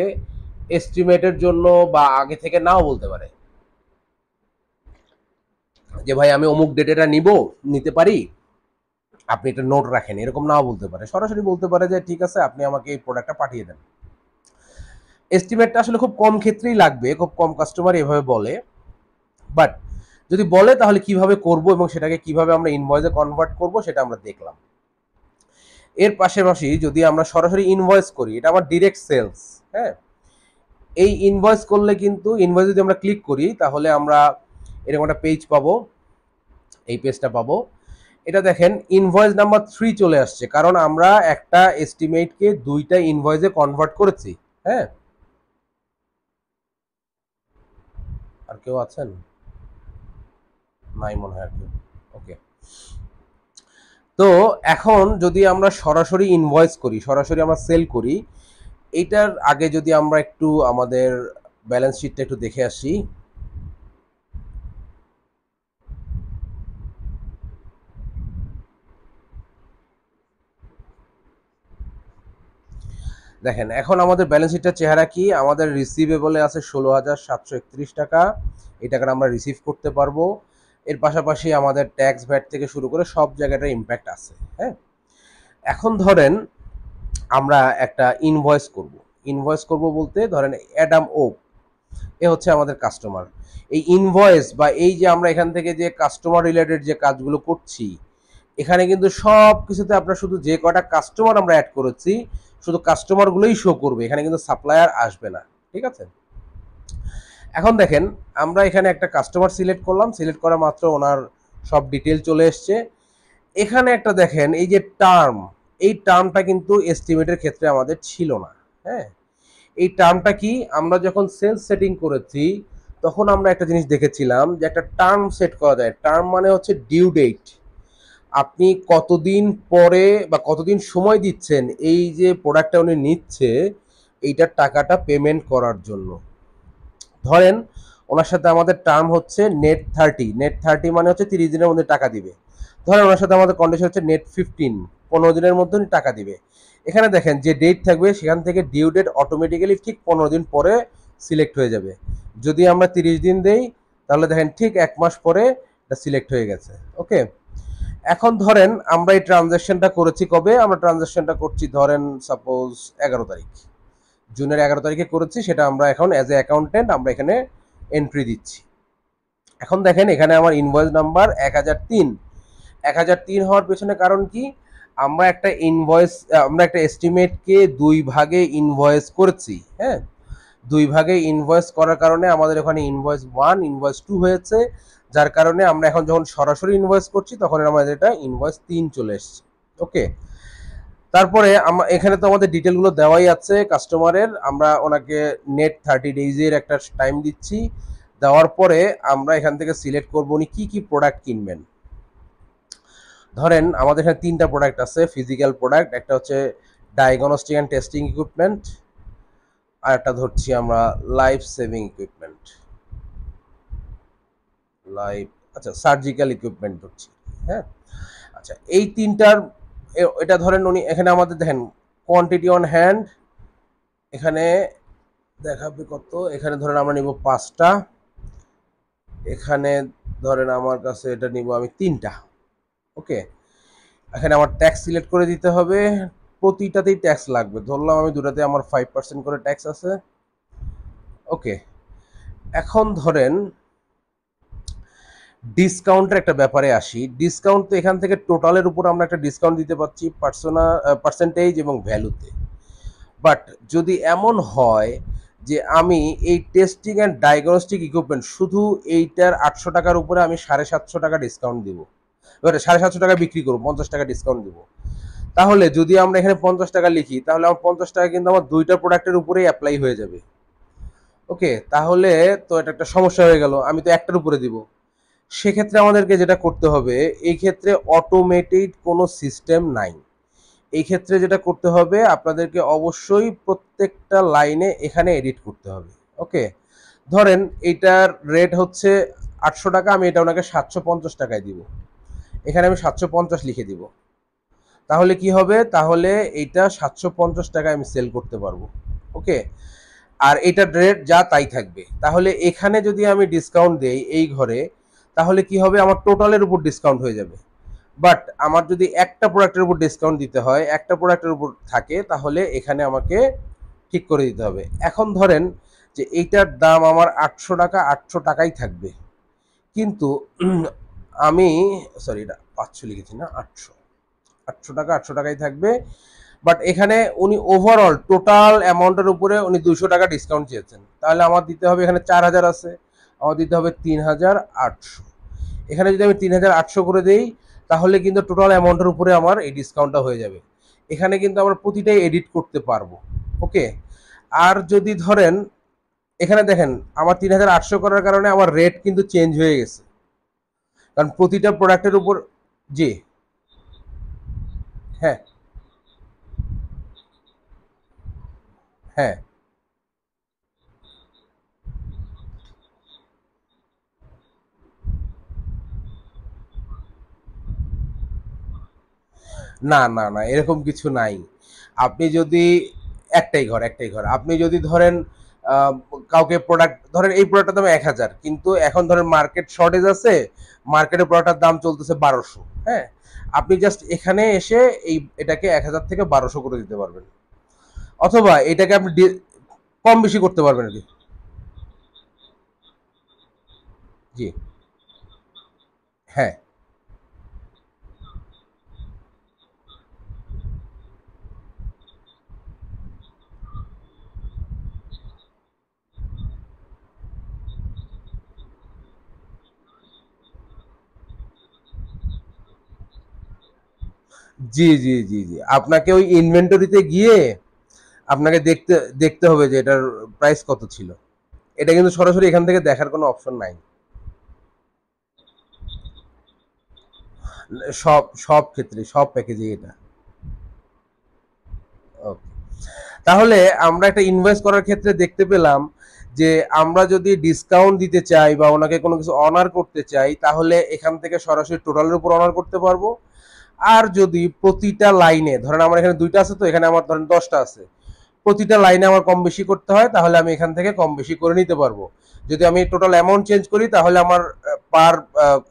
এস্টিমেটের জন্য বা আগে থেকে নাও বলতে পারে যে ভাই আমি অমুক ডেটেটা নিতে পারি, আপনি এটা নোট রাখেন, এরকম নাও বলতে পারে। সরাসরি বলতে পারে যে ঠিক আছে, আপনি আমাকে এই প্রোডাক্টটা পাঠিয়ে দেন। এস্টিমেটটা আসলে খুব কম ক্ষেত্রেই লাগবে, খুব কম কাস্টমার এভাবে বলে। বাট যদি বলে, তাহলে কিভাবে করব এবং সেটাকে কিভাবে আমরা ইনভয়েসে কনভার্ট করব, সেটা আমরা দেখলাম। এর পাশাপাশি যদি আমরা সরাসরি ইনভয়েস করি, এটা আমার ডিরেক্ট সেলস। হ্যাঁ, এই ইনভয়েস করলে কিন্তু, ইনভয়েস যদি আমরা ক্লিক করি, তাহলে আমরা এরকম একটা পেজ পাবো। এই পেজটা পাবো। এটা দেখেন, ইনভয়েস নাম্বার 3 চলে আসছে, কারণ আমরা একটা এস্টিমেটকে দুইটা ইনভয়েসে কনভার্ট করেছি। হ্যাঁ, আর কেউ আছেন? নাই মনে হয় আর কেউ। ওকে। তো এখন যদি আমরা সরাসরি ইনভয়েস করি, সরাসরি আমরা সেল করি, এইটার আগে যদি আমরা একটু আমাদের ব্যালেন্স শিটটা একটু দেখে আসি। দেখেন, এখন আমাদের ব্যালেন্স শিটটার চেহারা কি? আমাদের রিসিভেবলে আছে 16,731 টাকা। এই টাকাটা আমরা রিসিভ করতে পারবো। এর পাশাপাশি আমাদের ট্যাক্স ভ্যাট থেকে শুরু করে সব জায়গাটায় ইম্প্যাক্ট আছে। হ্যাঁ, এখন ধরেন আমরা একটা ইনভয়েস করব। ইনভয়েস করব বলতে, ধরেন অ্যাডাম ওক, এ হচ্ছে আমাদের কাস্টমার। এই ইনভয়েস বা এই যে আমরা এখান থেকে যে কাস্টমার রিলেটেড যে কাজগুলো করছি, এখানে কিন্তু সব কিছুতে আপনার শুধু যে কটা কাস্টমার আমরা অ্যাড করেছি, শুধু কাস্টমারগুলোই শো করবে, এখানে কিন্তু সাপ্লায়ার আসবে না। ঠিক আছে? এখন দেখেন, আমরা এখানে একটা কাস্টমার সিলেক্ট করলাম, সিলেক্ট করা মাত্র ওনার সব ডিটেল চলে এসছে। এখানে একটা দেখেন, এই যে টার্ম, এই টার্মটা কিন্তু এস্টিমেটের ক্ষেত্রে আমাদের ছিল না। হ্যাঁ, এই টার্মটা কি? আমরা যখন সেলস সেটিং করেছি, তখন আমরা একটা জিনিস দেখেছিলাম যে একটা টার্ম সেট করা যায়। টার্ম মানে হচ্ছে ডিউ ডেট। আপনি কতদিন পরে বা কতদিন সময় দিচ্ছেন এই যে প্রোডাক্টটা উনি নিচ্ছে, এইটার টাকাটা পেমেন্ট করার জন্য। ধরেন ওনার সাথে আমাদের টার্ম হচ্ছে নেট 30। নেট 30 মানে হচ্ছে 30 দিনের মধ্যে টাকা দিবে। ধরেন ওনার সাথে আমাদের কন্ডিশন হচ্ছে নেট 15, 15 দিনের মধ্যে উনি টাকা দিবে। এখানে দেখেন যে ডেট থাকবে, সেখান থেকে ডিউ ডেট অটোমেটিক্যালি ঠিক 15 দিন পরে সিলেক্ট হয়ে যাবে। যদি আমরা 30 দিন দেই, তাহলে দেখেন ঠিক 1 মাস পরে এটা সিলেক্ট হয়ে গেছে। ওকে। এখন ধরেন আমরা এই ট্রানজ্যাকশনটা করেছি কবে? আমরা ট্রানজ্যাকশনটা করছি ধরেন সাপোজ 11 তারিখ, জুনের 11 তারিখে করেছি। সেটা আমরা এখন অ্যাজ এ অ্যাকাউন্টেন্ট আমরা এখানে এন্ট্রি দিচ্ছি। এখন দেখেন, এখানে আমার ইনভয়েস নাম্বার 1003। 1003 হওয়ার পেছনে কারণ কি? আমরা একটা এস্টিমেটকে 2 ভাগে ইনভয়েস করেছি। হ্যাঁ, 2 ভাগে ইনভয়েস করার কারণে আমাদের ওখানে ইনভয়েস 1, ইনভয়েস 2 হয়েছে। যার কারণে আমরা এখন যখন সরাসরি ইনভয়েস করছি, তখন আমাদের এটা ইনভয়েস 3 চলে এসছে। ওকে। তারপরে এখানে তো আমাদের ডিটেলগুলো দেওয়াই আছে কাস্টমারের। আমরা ওনাকে নেট 30 ডেজের একটা টাইম দিচ্ছি। দেওয়ার পরে আমরা এখান থেকে সিলেক্ট করবো উনি কি কি প্রোডাক্ট কিনবেন। ধরেন আমাদের এখানে 3টা প্রোডাক্ট আছে, ফিজিক্যাল প্রোডাক্ট। একটা হচ্ছে ডায়াগনস্টিক অ্যান্ড টেস্টিং ইকুইপমেন্ট, আর একটা ধরছি আমরা লাইফ সেভিং ইকুইপমেন্ট। লাইফ আচ্ছা সার্জিক্যাল ইকুইপমেন্ট ধরছি, হ্যাঁ। আচ্ছা এই তিনটার এটা ধরেন উনি এখানে আমাদের দেখেন কোয়ান্টিটি অন হ্যান্ড এখানে দেখাবে কত, এখানে ধরেন আমরা নিব 5টা, এখানে ধরেন আমার কাছে এটা নিব আমি 3টা। ওকে, এখানে আমার ট্যাক্স সিলেক্ট করে দিতে হবে, প্রতিটাতেই ট্যাক্স লাগবে, ধরলাম আমি দুটাতে আমার 5% করে ট্যাক্স আছে। ওকে, এখন ধরেন ডিসকাউন্টের একটা ব্যাপারে আসি। ডিসকাউন্ট তো এখান থেকে টোটালের উপর আমরা একটা ডিসকাউন্ট দিতে পারছি পার্সেন্টেজ এবং ভ্যালুতে। বাট যদি এমন হয় যে আমি এই টেস্টিং অ্যান্ড ডায়াগনস্টিক ইকুইপমেন্ট শুধু এইটার 800 টাকার উপরে আমি 750 টাকা ডিসকাউন্ট দিব, এবারে 750 টাকা বিক্রি করবো, 50 টাকা ডিসকাউন্ট দিব, তাহলে যদি আমরা এখানে 50 টাকা লিখি তাহলে আমার 50 টাকা কিন্তু আমার দুইটা প্রোডাক্টের উপরেই অ্যাপ্লাই হয়ে যাবে। ওকে, তাহলে তো এটা একটা সমস্যা হয়ে গেল, আমি তো একটার উপরে দিব। সেক্ষেত্রে আমাদেরকে যেটা করতে হবে, এই ক্ষেত্রে অটোমেটেড কোনো সিস্টেম নাই। এই ক্ষেত্রে যেটা করতে হবে আপনাদেরকে অবশ্যই প্রত্যেকটা লাইনে এখানে এডিট করতে হবে। ওকে, ধরেন এইটার রেট হচ্ছে 800 টাকা, আমি এটা ওনাকে 750 টাকায় দিব, এখানে আমি 750 লিখে দিব। তাহলে কি হবে, তাহলে এইটা 750 টাকায় আমি সেল করতে পারবো। ওকে, আর এটার রেট যা তাই থাকবে। তাহলে এখানে যদি আমি ডিসকাউন্ট দেই এই ঘরে, তাহলে কি হবে, আমার টোটালের উপর ডিসকাউন্ট হয়ে যাবে। বাট আমার যদি একটা প্রোডাক্টের উপর ডিসকাউন্ট দিতে হয়, একটা প্রোডাক্টের উপর থাকে, তাহলে এখানে আমাকে ঠিক করে দিতে হবে। এখন ধরেন যে এইটার দাম আমার 800 টাকা, 800 টাকাই থাকবে, কিন্তু আমি সরি এটা 500 লিখেছি না, 800 টাকা 800 টাকাই থাকবে। বাট এখানে উনি ওভারঅল টোটাল অ্যামাউন্টের উপরে উনি 200 টাকা ডিসকাউন্ট চেয়েছেন, তাহলে আমার দিতে হবে, এখানে 4000 আছে, আমার দিতে হবে 3800। এখানে যদি আমি 3800 করে দেই তাহলে কিন্তু টোটাল অ্যামাউন্টের উপরে আমার এই ডিসকাউন্টটা হয়ে যাবে। এখানে কিন্তু আমরা প্রতিটাই এডিট করতে পারবো। ওকে, আর যদি ধরেন এখানে দেখেন আমার 3800 করার কারণে আমার রেট কিন্তু চেঞ্জ হয়ে গেছে, কারণ প্রতিটা প্রোডাক্টের উপর। জি, হ্যাঁ হ্যাঁ, না না না, এরকম কিছু নাই। আপনি যদি একটাই ঘর আপনি যদি ধরেন আহ, কাউকে প্রোডাক্ট ধরেন এই প্রোডাক্টের দাম 1000, কিন্তু এখন ধরেন মার্কেট শর্টেজ আছে, মার্কেটে প্রোডাক্টের দাম চলতেছে 1200, হ্যাঁ, আপনি জাস্ট এখানে এসে এটাকে 1000 থেকে 1200 করে দিতে পারবেন, অথবা এটাকে আপনি কম বেশি করতে পারবেন আর কি। জি, হ্যাঁ, জি জি জি জি, আপনাকে ওই ইনভেন্টরিতে গিয়ে আপনাকে দেখতে দেখতে হবে যে এটার প্রাইস কত ছিল। এটা কিন্তু সরাসরি এখান থেকে দেখার কোনো অপশন নাই। সব সব ক্ষেত্রে সব প্যাকেজে এটা। ওকে, তাহলে আমরা একটা ইনভয়েস করার ক্ষেত্রে দেখতে পেলাম যে আমরা যদি ডিসকাউন্ট দিতে চাই বা ওনাকে কোনো কিছু অনার করতে চাই, তাহলে এখান থেকে সরাসরি টোটালের উপর অনার করতে পারবো। আর যদি প্রতিটা লাইনে ধরেন আমার এখানে 2টা আছে, তো এখানে আমার ধরেন 10টা আছে, প্রতিটা লাইনে আমার কম বেশি করতে হয়, তাহলে আমি এখান থেকে কম বেশি করে নিতে পারবো। যদি আমি টোটাল অ্যামাউন্ট চেঞ্জ করি তাহলে আমার পার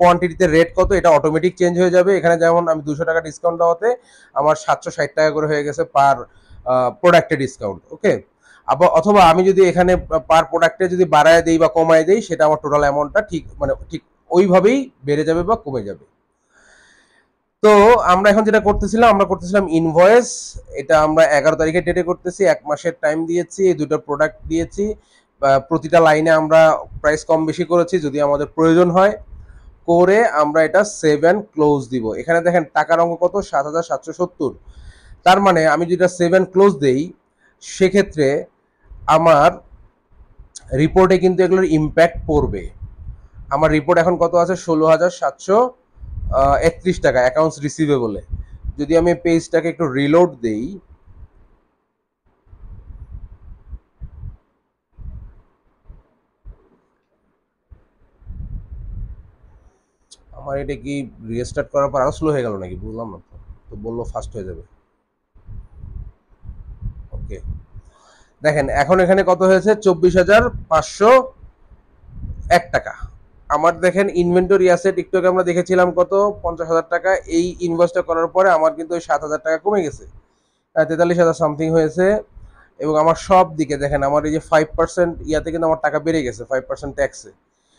কোয়ান্টিটিতে রেট কত এটা অটোমেটিক চেঞ্জ হয়ে যাবে। এখানে যেমন আমি 200 টাকা ডিসকাউন্ট দেওয়াতে আমার 760 টাকা করে হয়ে গেছে পার প্রোডাক্টে ডিসকাউন্ট। ওকে, আবার অথবা আমি যদি এখানে পার প্রোডাক্টে যদি বাড়ায় দেই বা কমায় দেই, সেটা আমার টোটাল অ্যামাউন্টটা ঠিক মানে ঠিক ওইভাবেই বেড়ে যাবে বা কমে যাবে। তো আমরা এখন যেটা করতেছিলাম, আমরা করতেছিলাম ইনভয়েস। এটা আমরা 11 তারিখের ডেটে করতেছি, 1 মাসের টাইম দিয়েছি, এই দুটো প্রোডাক্ট দিয়েছি, প্রতিটা লাইনে আমরা প্রাইস কম বেশি করেছি যদি আমাদের প্রয়োজন হয়, করে আমরা এটা সেভ অ্যান্ড ক্লোজ দিব। এখানে দেখেন টাকার অঙ্ক কত, 7770। তার মানে আমি যেটা সেভ অ্যান্ড ক্লোজ দেই, সেক্ষেত্রে আমার রিপোর্টে কিন্তু এগুলোর ইম্প্যাক্ট পড়বে। আমার রিপোর্ট এখন কত আছে, 16,731 টাকা অ্যাকাউন্টস রিসিভেবলে। যদি আমি পেজটাকে একটু রিলোড দেই, আমার এটা কি রিস্টার্ট করার পর আরো স্লো হয়ে গেল নাকি, বুঝলাম না তো। তো বললো ফাস্ট হয়ে যাবে। ওকে, দেখেন এখন এখানে কত হয়েছে, 24,501 টাকা। আমার দেখেন ইনভেন্টরি অ্যাসেট একটু আগে আমরা দেখেছিলাম কত, 50,000 টাকা। এই ইনভয়েসটা করার পরে আমার কিন্তু ওই 7,000 টাকা কমে গেছে, 43,000 সামথিং হয়েছে। এবং আমার সব দিকে দেখেন আমার এই যে 5% ইয়াতে কিন্তু আমার টাকা বেড়ে গেছে, 5% ট্যাক্সে।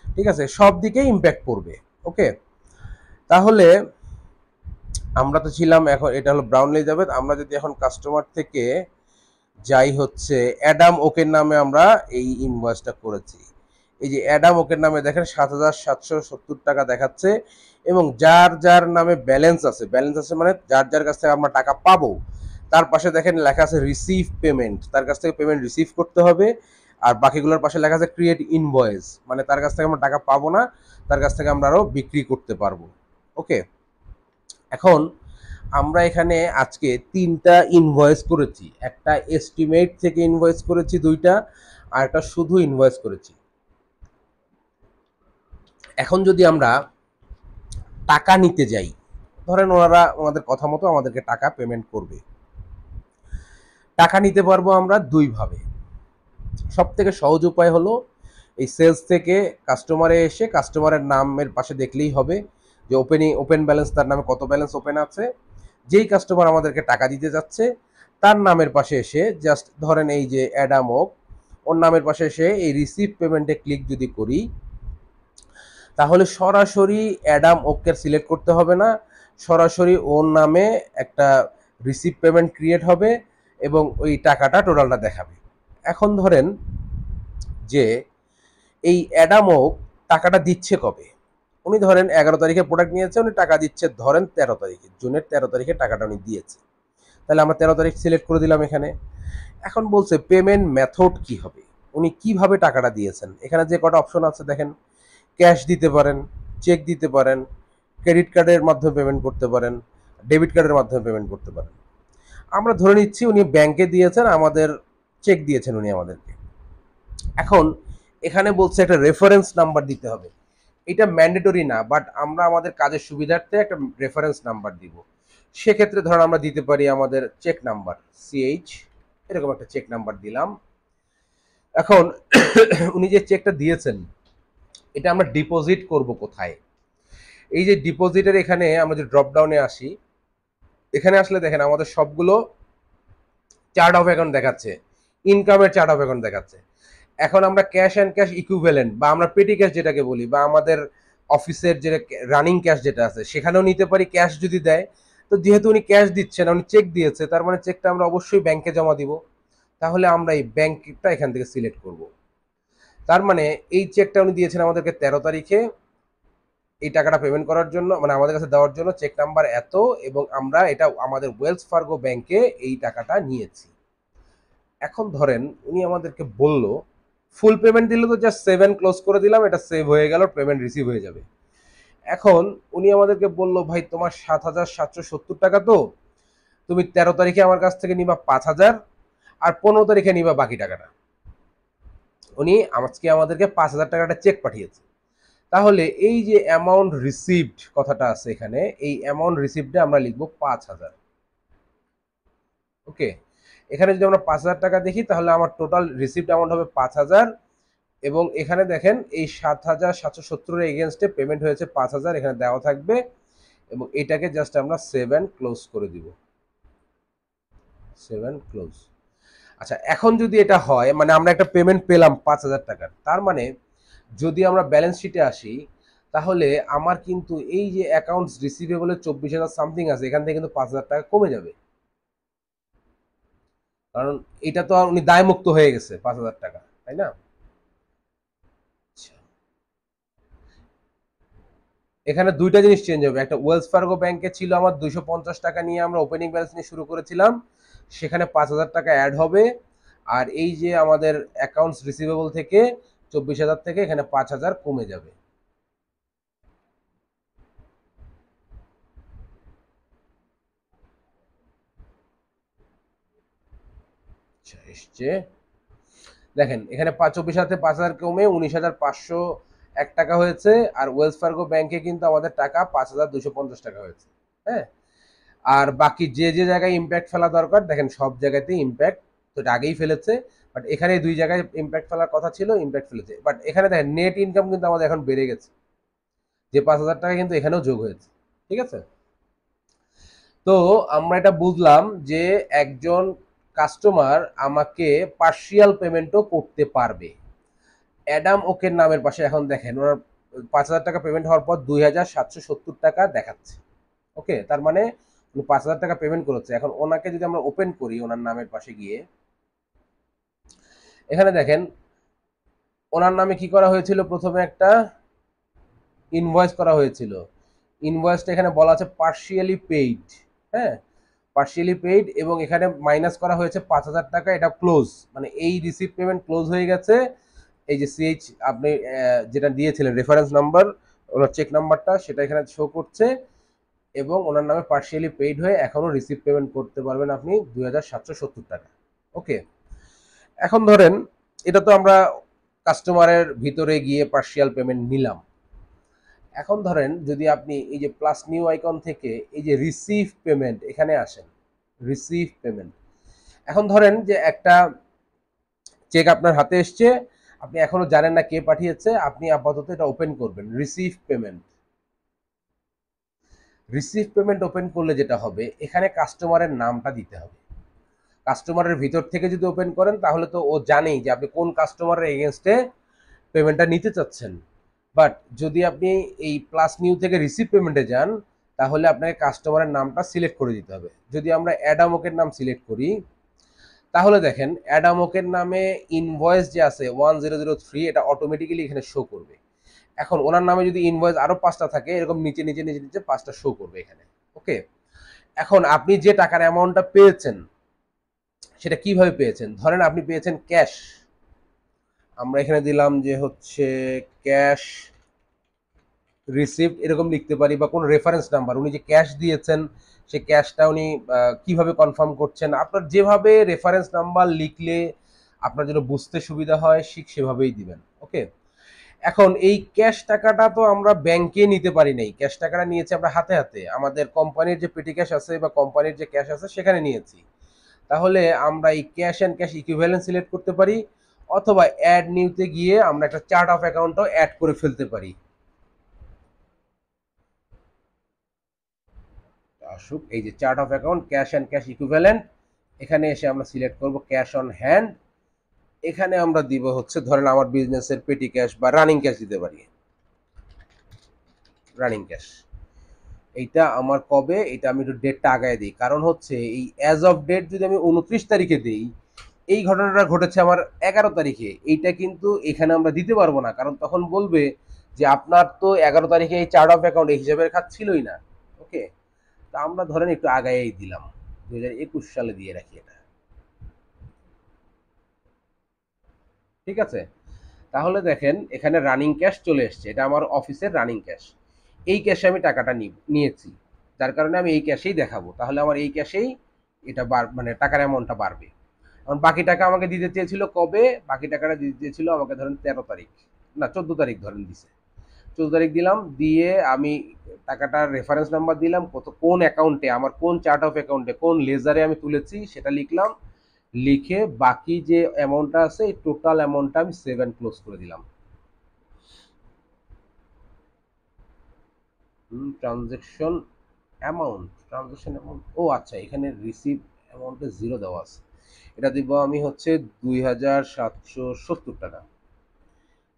ঠিক আছে, সব দিকে ইম্প্যাক্ট পড়বে। ওকে, তাহলে আমরা তো ছিলাম, এখন এটা হলো ব্রাউন এলিজাবেথ। আমরা যদি এখন কাস্টমার থেকে যাই হচ্ছে অ্যাডাম ওকের নামে, আমরা এই ইনভয়েসটা করেছি। এই যে অ্যাডাম ওকের নামে দেখেন 7,770 টাকা দেখাচ্ছে। এবং যার যার নামে ব্যালেন্স আছে, ব্যালেন্স আছে মানে যার যার কাছ থেকে আমরা টাকা পাবো, তার পাশে দেখেন লেখা আছে রিসিভ পেমেন্ট, তার কাছ থেকে পেমেন্ট রিসিভ করতে হবে। আর বাকিগুলোর পাশে লেখা আছে ক্রিয়েট ইনভয়েস, মানে তার কাছ থেকে আমরা টাকা পাবো না, তার কাছ থেকে আমরা আরো বিক্রি করতে পারবো। ওকে, এখন আমরা এখানে আজকে 3টা ইনভয়েস করেছি, একটা এস্টিমেট থেকে ইনভয়েস করেছি 2টা, আর একটা শুধু ইনভয়েস করেছি। এখন যদি আমরা টাকা নিতে যাই, ধরেন ওনারা ওনাদের কথা মতো আমাদেরকে টাকা পেমেন্ট করবে। টাকা নিতে পারবো আমরা দুইভাবে। সব থেকে সহজ উপায় হলো এই সেলস থেকে কাস্টমারে এসে কাস্টমারের নামের পাশে দেখলেই হবে যে ওপেন ব্যালেন্স, তার নামে কত ব্যালেন্স ওপেন আছে। যেই কাস্টমার আমাদেরকে টাকা দিতে যাচ্ছে তার নামের পাশে এসে জাস্ট ধরেন এই যে অ্যাডাম ওক, ওর নামের পাশে এসে এই রিসিভ পেমেন্টে ক্লিক যদি করি, তাহলে সরাসরি অ্যাডাম ওককে সিলেক্ট করতে হবে না, সরাসরি ওর নামে একটা রিসিভ পেমেন্ট ক্রিয়েট হবে এবং ওই টাকাটা টোটালটা দেখাবে। এখন ধরেন যে এই অ্যাডামও টাকাটা দিচ্ছে কবে, উনি ধরেন 11 তারিখে প্রোডাক্ট নিয়েছে, উনি টাকা দিচ্ছে ধরেন 13 তারিখে, জুনের 13 তারিখে টাকাটা উনি দিয়েছে। তাহলে আমরা 13 তারিখ সিলেক্ট করে দিলাম এখানে। এখন বলছে পেমেন্ট মেথড কি হবে, উনি কিভাবে টাকাটা দিয়েছেন। এখানে যে কটা অপশন আছে দেখেন, ক্যাশ দিতে পারেন, চেক দিতে পারেন, ক্রেডিট কার্ডের মাধ্যমে পেমেন্ট করতে পারেন, ডেবিট কার্ডের মাধ্যমে পেমেন্ট করতে পারেন। আমরা ধরে নিচ্ছি উনি ব্যাংকে দিয়েছেন, আমাদের চেক দিয়েছেন উনি আমাদেরকে। এখন এখানে বলছে একটা রেফারেন্স নাম্বার দিতে হবে। এটা ম্যান্ডেটরি না, বাট আমরা আমাদের কাজের সুবিধার্থে একটা রেফারেন্স নাম্বার দিব। সেক্ষেত্রে ধরুন আমরা দিতে পারি আমাদের চেক নাম্বার সিএইচ, এরকম একটা চেক নাম্বার দিলাম। এখন উনি যে চেকটা দিয়েছেন এটা আমরা ডিপোজিট করব কোথায়। এই যে ডিপোজিটের এখানে আমরা যে ড্রপ ডাউনে আসি, এখানে আসলে দেখেন আমাদের সবগুলো চার্ট অফ অ্যাকাউন্ট দেখাচ্ছে, ইনকামের চার্ট অফ অ্যাকাউন্ট দেখাচ্ছে। এখন আমরা ক্যাশ অ্যান্ড ক্যাশ ইকুইভ্যালেন্ট বা আমরা পেটি ক্যাশ যেটাকে বলি, বা আমাদের অফিসের যে রানিং ক্যাশ যেটা আছে সেখানেও নিতে পারি ক্যাশ যদি দেয়। তো যেহেতু উনি ক্যাশ দিচ্ছে না, উনি চেক দিয়েছে, তার মানে চেকটা আমরা অবশ্যই ব্যাংকে জমা দিব। তাহলে আমরা এই ব্যাংকটা এখান থেকে সিলেক্ট করব। তার মানে এই চেকটা উনি দিয়েছেন আমাদেরকে 13 তারিখে, এই টাকাটা পেমেন্ট করার জন্য, মানে আমাদের কাছে দেওয়ার জন্য চেক নাম্বার এত, এবং আমরা এটা আমাদের ওয়েলস ফার্গো ব্যাংকে এই টাকাটা নিয়েছি। এখন ধরেন উনি আমাদেরকে বলল ফুল পেমেন্ট দিলে তো জাস্ট 7 ক্লোজ করে দিলাম, এটা সেভ হয়ে গেল, পেমেন্ট রিসিভ হয়ে যাবে। এখন উনি আমাদেরকে বলল ভাই তোমার 7,770 টাকা, তো তুমি 13 তারিখে আমার কাছ থেকে নিবা 5,000, আর 15 তারিখে নিবা বাকি টাকাটা। উনি আজকে আমাদেরকে 5,000 টাকাটা চেক পাঠিয়েছে। তাহলে এই যে অ্যামাউন্ট রিসিভড কথাটা আছে এখানে, এই অ্যামাউন্ট রিসিভডে আমরা লিখবো 5,000। ওকে, এখানে যদি আমরা 5,000 টাকা দেখি তাহলে আমার টোটাল রিসিভড অ্যামাউন্ট হবে 5,000। এবং এখানে দেখেন এই 7,770 এগেনস্টে পেমেন্ট হয়েছে 5,000, এখানে দেওয়া থাকবে। এবং এটাকে জাস্ট আমরা 7 ক্লোজ করে দিব, 7 ক্লোজ। আচ্ছা, এখন যদি এটা হয় মানে আমরা একটা পেমেন্ট পেলাম 5,000 টাকার, তার মানে যদি আমরা ব্যালেন্স শিটে আসি, তাহলে আমার কিন্তু এই যে অ্যাকাউন্টস রিসিভেবলের 24,000 সামথিং আছে, এখান থেকে কিন্তু 5,000 টাকা কমে যাবে। কারণ এটা তো আর উনি দায়মুক্ত হয়ে গেছে 5,000 টাকা, তাই না? আচ্ছা, এখানে দুইটা জিনিস চেঞ্জ হবে। একটা ওয়েলস ফার্গো ব্যাংকে ছিল আমার 250 টাকা নিয়ে আমরা ওপেনিং ব্যালেন্স নিয়ে শুরু করেছিলাম, সেখানে 5,000 টাকা অ্যাড হবে। আর এই যে আমাদের অ্যাকাউন্টস রিসিভেবল থেকে 24,000 থেকে এখানে 5,000 কমে যাবে। এসছে, দেখেন এখানে 24,000 থেকে 5,000 কমে 19,500 টাকা হয়েছে, আর ওয়েলস ফার্গো ব্যাংকে কিন্তু আমাদের টাকা 5,250 টাকা হয়েছে। হ্যাঁ, আর বাকি যে যে জায়গায় ইম্প্যাক্ট ফেলা দরকার দেখেন সব জায়গাতেই ইম্প্যাক্ট তো এটা আগেই ফেলেছে, বাট এখানে 2 জায়গায় ইম্প্যাক্ট ফেলার কথা ছিল, ইম্প্যাক্ট ফেলেছে। বাট এখানে দেখেন নেট ইনকাম কিন্তু আমাদের এখন বেড়ে গেছে, যে 5,000 টাকা কিন্তু এখানেও যোগ হয়েছে। ঠিক আছে, তো আমরা এটা বুঝলাম যে একজন কাস্টমার আমাকে পার্শিয়াল পেমেন্টও করতে পারবে। অ্যাডাম ওকের নামের পাশে এখন দেখেন ওনার 5,000 টাকা পেমেন্ট হওয়ার পর 2,770 টাকা দেখাচ্ছে। ওকে, তার মানে উনি 5,000 টাকা পেমেন্ট করেছে। এখন ওনাকে যদি আমরা ওপেন করি ওনার নামের পাশে গিয়ে, এখানে দেখেন ওনার নামে কি করা হয়েছিল, প্রথমে একটা ইনভয়েস করা হয়েছিল। ইনভয়েসটা এখানে বলা আছে পার্শিয়ালি পেইড। হ্যাঁ, পার্শিয়ালি পেইড, এবং এখানে মাইনাস করা হয়েছে 5,000 টাকা, এটা ক্লোজ, মানে এই রিসিভ পেমেন্ট ক্লোজ হয়ে গেছে। এই যে সিএইচ আপনি যেটা দিয়েছিলেন রেফারেন্স নাম্বার, ওনার চেক নাম্বারটা সেটা এখানে শো করছে, এবং ওনার নামে পার্শিয়ালি পেইড হয়ে এখনো রিসিভ পেমেন্ট করতে পারবেন আপনি 2,770 টাকা। ওকে, এখন ধরেন এটা তো আমরা কাস্টমারের ভিতরে গিয়ে পার্শিয়াল পেমেন্ট নিলাম। এখন ধরেন যদি আপনি এই যে প্লাস নিউ আইকন থেকে এই যে রিসিভ পেমেন্ট এখানে আসেন, রিসিভ পেমেন্ট, এখন ধরেন যে একটা চেক আপনার হাতে এসছে, আপনি এখনো জানেন না কে পাঠিয়েছে, আপনি আপাতত এটা ওপেন করবেন receive payment. Receive payment open করলে যেটা হবে, এখানে কাস্টমারের নামটা দিতে হবে। কাস্টমারের ভিতর থেকে যদি ওপেন করেন তাহলে তো ও জানেই যে আপনি কোন কাস্টমারের এগেনস্টে পেমেন্টটা নিতে চাচ্ছেন। বাট যদি আপনি এই প্লাস নিউ থেকে রিসিভ পেমেন্টে যান, তাহলে আপনাকে কাস্টমারের নামটা সিলেক্ট করে দিতে হবে। যদি আমরা অ্যাডামোকের নাম সিলেক্ট করি, তাহলে দেখেন অ্যাডামোকের নামে ইনভয়েস যে আছে 1003, এটা অটোমেটিক্যালি এখানে শো করবে। এখন ওনার নামে যদি ইনভয়েস আরো 5টা থাকে, এরকম নিচে নিচে নিচে নিচে 5টা শো করবে এখানে। ওকে, এখন আপনি যে টাকার অ্যামাউন্টটা পেয়েছেন সেটা কিভাবে পেয়েছেন, ধরেন আপনি পেয়েছেন ক্যাশ, আমরা এখানে দিলাম যে হচ্ছে ক্যাশ রিসিপ্ট এরকম লিখতে পারি, বা কোনো রেফারেন্স নাম্বার, উনি যে ক্যাশ দিয়েছেন সে ক্যাশটা উনি কিভাবে কনফার্ম করছেন, আপনার যেভাবে রেফারেন্স নাম্বার লিখলে আপনার জন্য বুঝতে সুবিধা হয় ঠিক সেভাবেই দিবেন। ওকে, এখন এই ক্যাশ টাকাটা তো আমরা ব্যাংকে নিতে পারি নাই, ক্যাশ টাকাটা নিয়েছি আমরা হাতে হাতে, আমাদের কোম্পানির যে পেটি ক্যাশ আছে বা কোম্পানির যে ক্যাশ আছে সেখানে নিয়েছি। তাহলে আমরা এই cash and cash equivalent select করতে পারি, অথবা অ্যাড নিউতে গিয়ে আমরা একটা চার্ট অফ অ্যাকাউন্টও অ্যাড করে ফেলতে পারি। আসুক এই যে chart of account cash and cash equivalent, এখানে এসে আমরা সিলেক্ট করব ক্যাশ অন হ্যান্ড। এখানে আমরা দিব হচ্ছে ধরেন আমার বিজনেসের পেটি ক্যাশ বা রানিং ক্যাশ দিতে পারি, রানিং ক্যাশ। এইটা আমার কবে, এটা আমি একটু ডেটটা আগায় দিই, কারণ হচ্ছে এই অ্যাজ অফ ডেট যদি আমি 29 তারিখে দিই, এই ঘটনাটা ঘটেছে আমার 11 তারিখে, এইটা কিন্তু এখানে আমরা দিতে পারবো না, কারণ তখন বলবে যে আপনার তো 11 তারিখে এই চার্ট অফ অ্যাকাউন্ট এই হিসাবের খাত ছিলই না। ওকে, তা আমরা ধরেন একটু আগায়েই দিলাম, 2021 সালে দিয়ে রাখি এটা। ঠিক আছে, তাহলে দেখেন এখানে রানিং ক্যাশ চলে এসছে, এটা আমার অফিসের রানিং ক্যাশ। এই ক্যাশে আমি টাকাটা নিয়েছি, যার কারণে আমি এই ক্যাশেই দেখাবো, তাহলে আমার এই ক্যাশেই এটা মানে টাকার অ্যামাউন্টটা বাড়বে। এখন বাকি টাকা আমাকে দিতে চেয়েছিল কবে, বাকি টাকাটা দিতে চেয়েছিল আমাকে ধরেন 13 তারিখ, না 14 তারিখ ধরেন দিছে। 14 তারিখ দিলাম, দিয়ে আমি টাকাটার রেফারেন্স নাম্বার দিলাম, কোন অ্যাকাউন্টে আমার কোন চার্ট অফ অ্যাকাউন্টে কোন লেজারে আমি তুলেছি সেটা লিখলাম, লিখে বাকি যে অ্যামাউন্টটা আছে এই টোটাল অ্যামাউন্টটা আমি সেভ অ্যান্ড ক্লোজ করে দিলাম। ট্রানজেকশন অ্যামাউন্ট, ও আচ্ছা, এখানে রিসিভ অ্যামাউন্টে 0 দেওয়া আছে, এটা দিব আমি হচ্ছে 2,770 টাকা।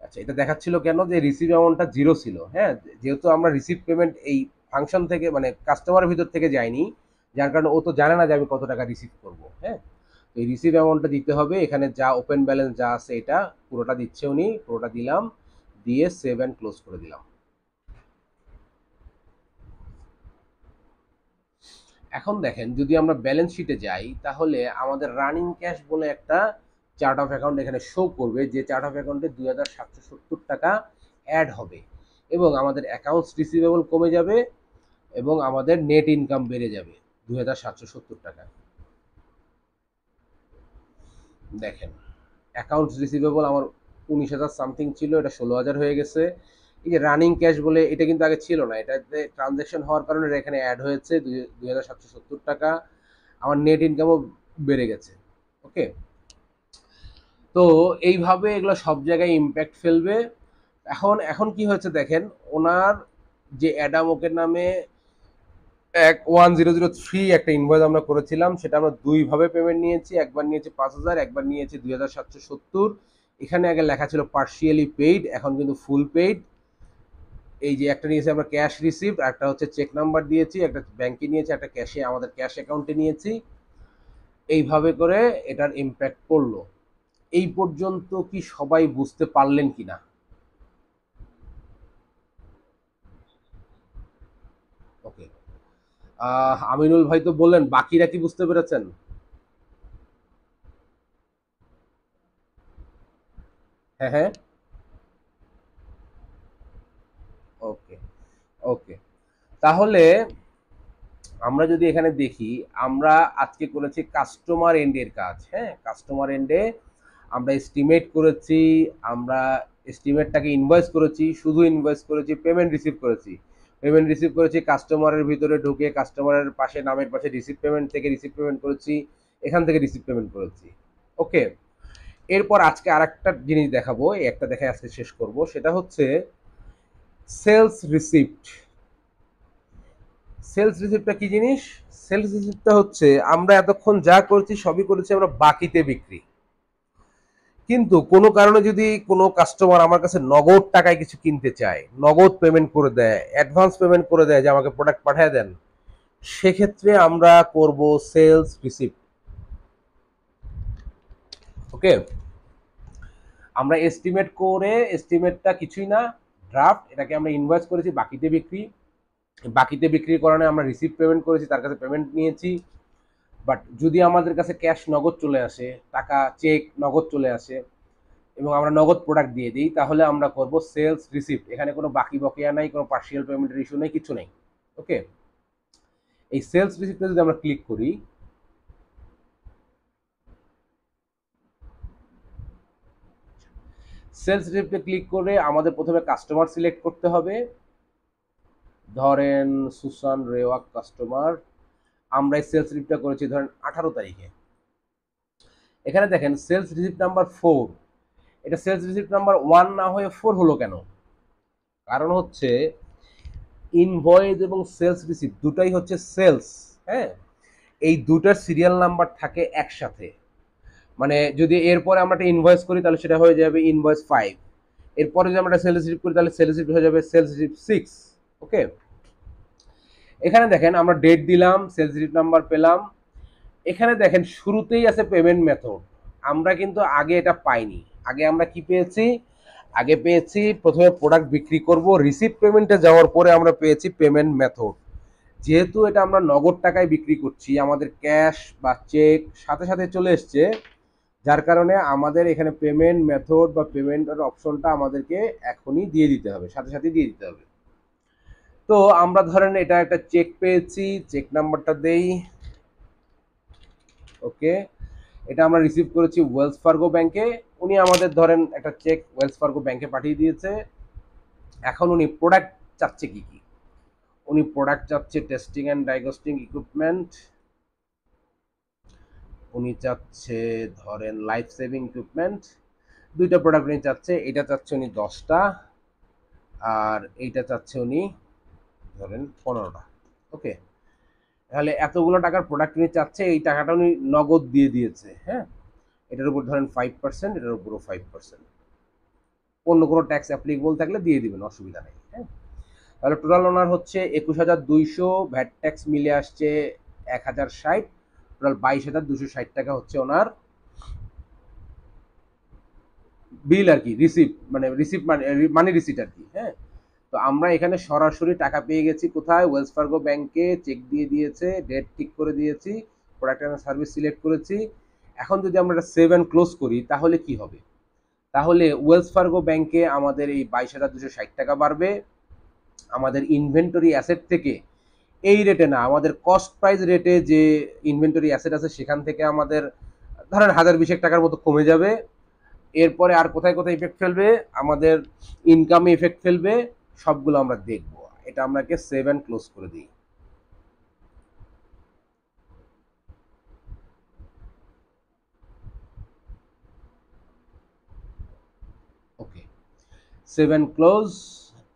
আচ্ছা, এটা দেখাচ্ছিল কেন যে রিসিভ অ্যামাউন্টটা 0 ছিল। হ্যাঁ, যেহেতু আমরা রিসিভ পেমেন্ট এই ফাংশন থেকে মানে কাস্টমারের ভিতর থেকে যায়নি, যার কারণে ও তো জানে না যে আমি কত টাকা রিসিভ করব। হ্যাঁ, এই রিসিভ অ্যামাউন্টটা দিতে হবে, এখানে যা ওপেন ব্যালেন্স যা আছে এটা পুরোটা দিচ্ছে উনি, পুরোটা দিলাম, দিয়ে সেভ অ্যান্ড ক্লোজ করে দিলাম। এখন দেখেন যদি আমরা ব্যালেন্স শিটে যাই, তাহলে আমাদের রানিং ক্যাশ বলে একটা চার্ট অফ অ্যাকাউন্ট এখানে শো করবে, যে চার্ট অফ অ্যাকাউন্টে 2,770 টাকা অ্যাড হবে, এবং আমাদের অ্যাকাউন্টস রিসিভেবল কমে যাবে, এবং আমাদের নেট ইনকাম বেড়ে যাবে 2,770 টাকা। দেখেন অ্যাকাউন্টস রিসিভেবল আমার 19,000 সামথিং ছিল, এটা 16,000 হয়ে গেছে। এই যে রানিং ক্যাশ বলে এটা কিন্তু আগে ছিল না, এটাতে ট্রানজ্যাকশন হওয়ার কারণে এটা এখানে অ্যাড হয়েছে 2,770 টাকা। আমার নেট ইনকামও বেড়ে গেছে। ওকে, তো এইভাবে এগুলো সব জায়গায় ইম্প্যাক্ট ফেলবে। এখন এখন কি হয়েছে দেখেন, ওনার যে অ্যাডাম ওকের নামে 1003 একটা ইনভয়েস আমরা করেছিলাম, সেটা আমরা দুই ভাবে পেমেন্ট নিয়েছি। একবার নিয়েছি 5,000, একবার নিয়েছি 2,770। এখানে আগে লেখা ছিল পার্শিয়ালি পেইড, এখন কিন্তু ফুল পেইড। এই যে একটা নিয়েছি আমরা ক্যাশ রিসিপ্ট, একটা হচ্ছে চেক নাম্বার দিয়েছি, একটা ব্যাংকে নিয়েছি, একটা ক্যাশে আমাদের ক্যাশ অ্যাকাউন্টে নিয়েছি। এইভাবে করে এটার ইম্প্যাক্ট পড়লো। এই পর্যন্ত কি সবাই বুঝতে পারলেন কিনা? ওকে, আমিনুল ভাই তো বললেন, বাকিরা কি বুঝতে পেরেছেন? হ্যাঁ হ্যাঁ, ওকে ওকে। তাহলে আমরা যদি এখানে দেখি, আমরা আজকে করেছি কাস্টমার এন্ডের কাজ। হ্যাঁ, কাস্টমার এন্ডে আমরা এস্টিমেট করেছি, আমরা এস্টিমেটটাকে ইনভয়েস করেছি, শুধু ইনভয়েস করেছি, পেমেন্ট রিসিভ করেছি। পেমেন্ট রিসিভ করেছি কাস্টমারের ভিতরে ঢুকে, কাস্টমারের পাশে নামের পাশে রিসিভ পেমেন্ট থেকে রিসিভ পেমেন্ট করেছি, এখান থেকে রিসিভ পেমেন্ট করেছি। ওকে, এরপর আজকে আর একটা জিনিস দেখাবো, এই একটা দেখে আজকে শেষ করব, সেটা হচ্ছে সেলস রিসিপ্ট। সেলস রিসিপ্টটা কি জিনিস? সেলস রিসিপ্টটা হচ্ছে আমরা এতক্ষণ যা করেছি সবই করেছি আমরা বাকিতে বিক্রি। কিন্তু কোনো কারণে যদি কোনো কাস্টমার আমার কাছে নগদ টাকায় কিছু কিনতে চায়, নগদ পেমেন্ট করে দেয়, অ্যাডভান্স পেমেন্ট করে দেয় যে আমাকে প্রোডাক্ট পাঠিয়ে দেন, সেক্ষেত্রে আমরা করব সেলস রিসিপ্ট। ওকে, আমরা এস্টিমেট করে, এস্টিমেটটা কিছুই না, ড্রাফট, এটাকে আমরা ইনভয়েস করেছি বাকিতে বিক্রি। বাকিতে বিক্রির কারণে আমরা রিসিভ পেমেন্ট করেছি, তার কাছে পেমেন্ট নিয়েছি। বাট যদি আমাদের কাছে ক্যাশ নগদ চলে আসে, টাকা চেক নগদ চলে আসে এবং আমরা নগদ প্রোডাক্ট দিয়ে দিই, তাহলে আমরা করব সেলস রিসিপ্ট। এখানে কোনো বাকি বকেয়া নাই, কোনো পার্শিয়াল পেমেন্টের ইস্যু নেই, কিছু নেই। ওকে, এই সেলস রিসিপ্টে যদি আমরা ক্লিক করি, সেলস রিসিপ্টে ক্লিক করে আমাদের প্রথমে কাস্টমার সিলেক্ট করতে হবে। ধরেন সুসান রেওয়াক কাস্টমার, আমরা এই সেলস রিসিপ্টটা করেছি ধরেন 18 তারিখে। এখানে দেখেন সেলস রিসিপ্ট নাম্বার 4, এটা সেলস রিসিপ্ট নাম্বার 1 না হয়ে 4 হলো কেন? কারণ হচ্ছে ইনভয়েস এবং সেলস রিসিপ্ট দুটাই হচ্ছে সেলস। হ্যাঁ, এই দুটার সিরিয়াল নাম্বার থাকে একসাথে। মানে যদি এরপরে আমরা একটা ইনভয়েস করি তাহলে সেটা হয়ে যাবে ইনভয়েস 5, এরপরে যদি আমরা সেলস রিসিপ্ট করি তাহলে সেলস রিসিপ্ট হয়ে যাবে সেলস রিসিপ্ট 6। ওকে, এখানে দেখেন আমরা ডেট দিলাম, সেলস রিসিপ্ট নাম্বার পেলাম। এখানে দেখেন শুরুতেই আছে পেমেন্ট মেথড। আমরা কিন্তু আগে এটা পাইনি। আগে আমরা কি পেয়েছি? আগে পেয়েছি প্রথমে প্রোডাক্ট বিক্রি করব, রিসিভ পেমেন্টে যাওয়ার পরে আমরা পেয়েছি পেমেন্ট মেথড। যেহেতু এটা আমরা নগদ টাকায় বিক্রি করছি, আমাদের ক্যাশ বা চেক সাথে সাথে চলে এসছে, যার কারণে আমাদের এখানে পেমেন্ট মেথড বা পেমেন্টের অপশনটা আমাদেরকে এখনই দিয়ে দিতে হবে, সাথে সাথে দিয়ে দিতে হবে। তো আমরা ধরেন এটা একটা চেক পেয়েছি, চেক নাম্বারটা দেই। ওকে, এটা আমরা রিসিভ করেছি ওয়েলস ফার্গো ব্যাংকে। উনি আমাদের ধরেন একটা চেক ওয়েলস ফার্গো ব্যাংকে পাঠিয়ে দিয়েছে। এখন উনি প্রোডাক্ট চাচ্ছে কি কি? উনি প্রোডাক্ট চাচ্ছে টেস্টিং অ্যান্ড ডায়াগনস্টিক ইকুইপমেন্ট, উনি চাচ্ছে ধরেন লাইফ সেভিং ইকুইপমেন্ট, দুইটা প্রোডাক্ট উনি চাচ্ছে। এটা চাচ্ছে উনি 10টা, আর এইটা চাচ্ছে উনি ধরেন 15টা। ওকে, তাহলে এতগুলো টাকার প্রোডাক্ট উনি চাচ্ছে, এই টাকাটা উনি নগদ দিয়ে দিয়েছে। হ্যাঁ, এটার উপর ধরেন 5%, এটার উপরও 5%। অন্য কোনো ট্যাক্স অ্যাপ্লিকেবল থাকলে দিয়ে দিবেন, অসুবিধা নেই। হ্যাঁ, তাহলে টোটাল ওনার হচ্ছে 21,200, ভ্যাট ট্যাক্স মিলে আসছে 1,060, টোটাল 22,260 টাকা হচ্ছে ওনার বিল আর কি, রিসিপ্ট মানে রিসিপ্ট মানে মানি রিসিপ্ট আর কি। হ্যাঁ, তো আমরা এখানে সরাসরি টাকা পেয়ে গেছি কোথায়? ওয়েলস ফার্গো ব্যাংকে চেক দিয়ে দিয়েছে, ডেট ঠিক করে দিয়েছি, প্রোডাক্ট অ্যান্ড সার্ভিস সিলেক্ট করেছি। এখন যদি আমরা এটা সেভ অ্যান্ড ক্লোজ করি তাহলে কি হবে? তাহলে ওয়েলস ফার্গো ব্যাংকে আমাদের এই 22,260 টাকা বাড়বে। আমাদের ইনভেন্টরি অ্যাসেট থেকে এই রেটে না, আমাদের কস্ট প্রাইস রেটে যে ইনভেন্টরি অ্যাসেট আছে সেখান থেকে আমাদের ধরেন 1,020 টাকার মতো কমে যাবে। এরপরে আর কোথায় কোথায় ইফেক্ট ফেলবে, আমাদের ইনকামে ইফেক্ট ফেলবে, সবগুলো আমরা দেখব। এটা আমরাকে সেভ অ্যান্ড ক্লোজ করে দিই। ওকে, সেভ অ্যান্ড ক্লোজ।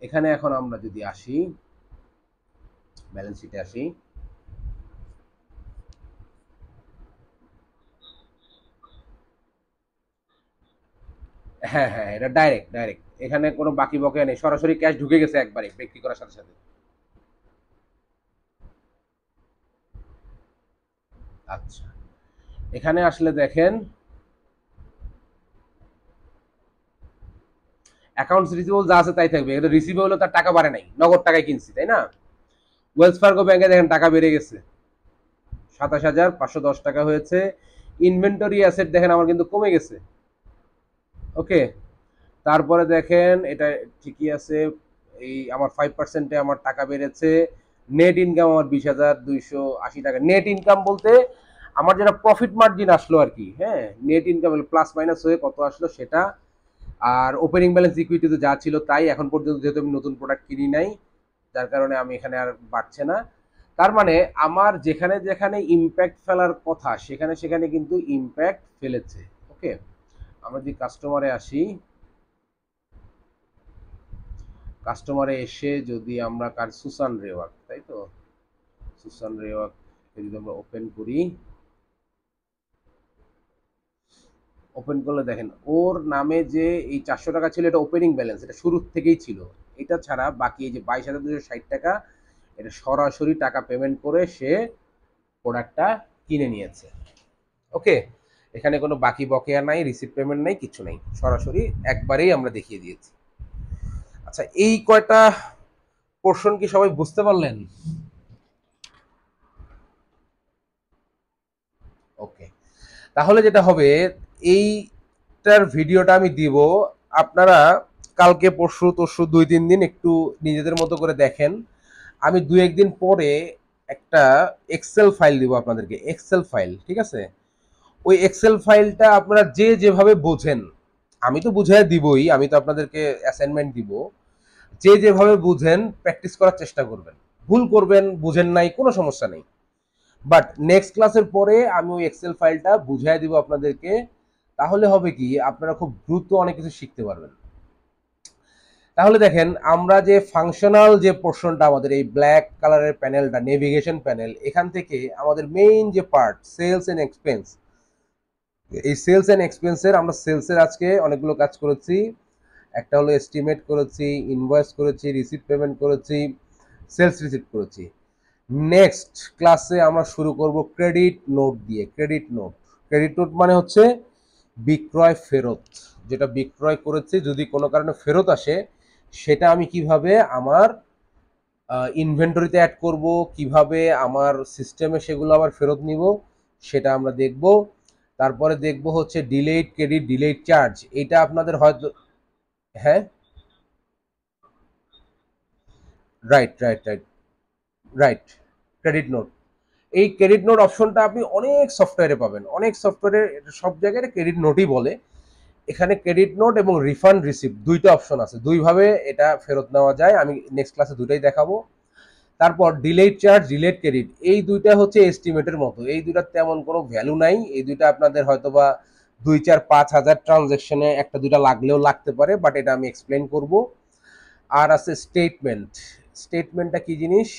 এখানে এখন আমরা যদি আসি, ব্যালেন্স শিটে আসি, হ্যাঁ হ্যাঁ, এটা ডাইরেক্ট ডাইরেক্ট, এখানে কোনো বাকি বকেয়া নেই, সরাসরি ক্যাশ ঢুকে গেছে একবারে বিক্রি করার সাথে সাথে। আচ্ছা, এখানে আসলে দেখেন অ্যাকাউন্টস রিসিভেবল যা আছে তাই থাকবে, এটা রিসিভেবল তার টাকা বাড়ে নাই, নগদ টাকায় কিনছি তাই না। ওয়েলস ফার্গো ব্যাংকে দেখেন টাকা বেড়ে গেছে, 27,510 টাকা হয়েছে। ইনভেন্টরি অ্যাসেট দেখেন আমার কিন্তু কমে গেছে। ওকে, তারপরে দেখেন এটা ঠিকই আছে, এই আমার 5%-এ আমার টাকা বেড়েছে। নেট ইনকাম আমার 20,280 টাকা। নেট ইনকাম বলতে আমার যেটা প্রফিট মার্জিন আসলো আর কি, হ্যাঁ, নেট ইনকাম প্লাস মাইনাস হয়ে কত আসলো সেটা। আর ওপেনিং ব্যালেন্স ইকুইটিতে যা ছিল তাই, এখন পর্যন্ত যেহেতু আমি নতুন প্রোডাক্ট কিনি নাই, যার কারণে আমি এখানে আর বাড়ছে না। তার মানে আমার যেখানে যেখানে ইম্প্যাক্ট ফেলার কথা সেখানে সেখানে কিন্তু ইম্প্যাক্ট ফেলেছে। ওকে, আমরা যদি কাস্টমারে আসি, কাস্টমারে এসে যদি আমরা কার সুসান রেওয়াক, তাই তো, সুসান রেওয়াক যদি আমরা ওপেন করি, ওপেন করলে দেখেন ওর নামে যে এই 400 টাকা ছিল এটা ওপেনিং ব্যালেন্স, এটা শুরুর থেকেই ছিল। এটা ছাড়া বাকি এই যে 22,260 টাকা, এটা সরাসরি টাকা পেমেন্ট করে সে প্রোডাক্টটা কিনে নিয়েছে। ওকে, এখানে কোনো বাকি বকেয়া নাই, রিসিপ্ট পেমেন্ট নাই, কিছু নাই, সরাসরি একবারেই আমরা দেখিয়ে দিয়েছি। আচ্ছা, এই কয়টা পোর্শন কি সবাই বুঝতে পারলেন? ওকে, তাহলে যেটা হবে, এইটার ভিডিওটা আমি দিব, আপনারা কালকে পরশু তরশু 2-3 দিন একটু নিজেদের মতো করে দেখেন। আমি 2-1 দিন পরে একটা এক্সেল ফাইল দিব আপনাদেরকে, এক্সেল ফাইল, ঠিক আছে। ওই এক্সেল ফাইলটা আপনারা যে যেভাবে বোঝেন, আমি তো বুঝাই দিবই, আমি তো আপনাদেরকে অ্যাসাইনমেন্ট দিব, যে যেভাবে বুঝেন প্র্যাকটিস করার চেষ্টা করবেন। ভুল করবেন, বুঝেন নাই, কোনো সমস্যা নেই, বাট নেক্সট ক্লাসের পরে আমি ওই এক্সেল ফাইলটা বুঝাই দিব আপনাদেরকে। তাহলে হবে কি, আপনারা খুব দ্রুত অনেক কিছু শিখতে পারবেন। তাহলে দেখেন আমরা যে ফাংশনাল যে পোর্শনটা, আমাদের এই ব্ল্যাক কালারের প্যানেলটা নেভিগেশন প্যানেল, এখান থেকে আমাদের মেইন যে পার্ট সেলস এন্ড এক্সপেন্স, এই সেলস এন্ড এক্সপেন্সের আমরা সেলসের আজকে অনেকগুলো কাজ করেছি। একটা হলো এস্টিমেট করেছি, ইনভয়েস করেছি, রিসিপ্ট পেমেন্ট করেছি, সেলস রিসিপ্ট করেছি। নেক্সট ক্লাসে আমরা শুরু করব ক্রেডিট নোট দিয়ে। ক্রেডিট নোট, ক্রেডিট নোট মানে হচ্ছে বিক্রয় ফেরত, যেটা বিক্রয় করেছে যদি কোনো কারণে ফেরত আসে, সেটা আমি কিভাবে আমার ইনভেন্টরিতে অ্যাড করব, কিভাবে আমার সিস্টেমে সেগুলো আবার ফেরত নিব, সেটা আমরা দেখব। তারপরে দেখব হচ্ছে ডিলেড ক্রেডিট, ডিলেড চার্জ, এটা আপনাদের হয়তো, হ্যাঁ, right right right right, credit note. এই ক্রেডিট নোট অপশনটা আপনি অনেক সফটওয়্যারে পাবেন, অনেক সফটওয়্যারে, সব জায়গায় ক্রেডিট নোটই বলে। এখানে ক্রেডিট নোট এবং রিফান্ড রিসিপ্ট দুইটা অপশন আছে, দুইভাবে এটা ফেরত নেওয়া যায়, আমি নেক্সট ক্লাসে দুটাই দেখাবো। তারপর ডিলেড চার্জ, ডিলেড ক্রেডিট, এই দুইটা হচ্ছে এস্টিমেটের মতো, এই দুইটার তেমন কোনো ভ্যালু নাই, এই দুইটা আপনাদের হয়তোবা 2-4-5 হাজার ট্রানজ্যাকশনে একটা দুইটা লাগলেও লাগতে পারে, বাট এটা আমি এক্সপ্লেন করব। আর আছে স্টেটমেন্ট। স্টেটমেন্টটা কি জিনিস?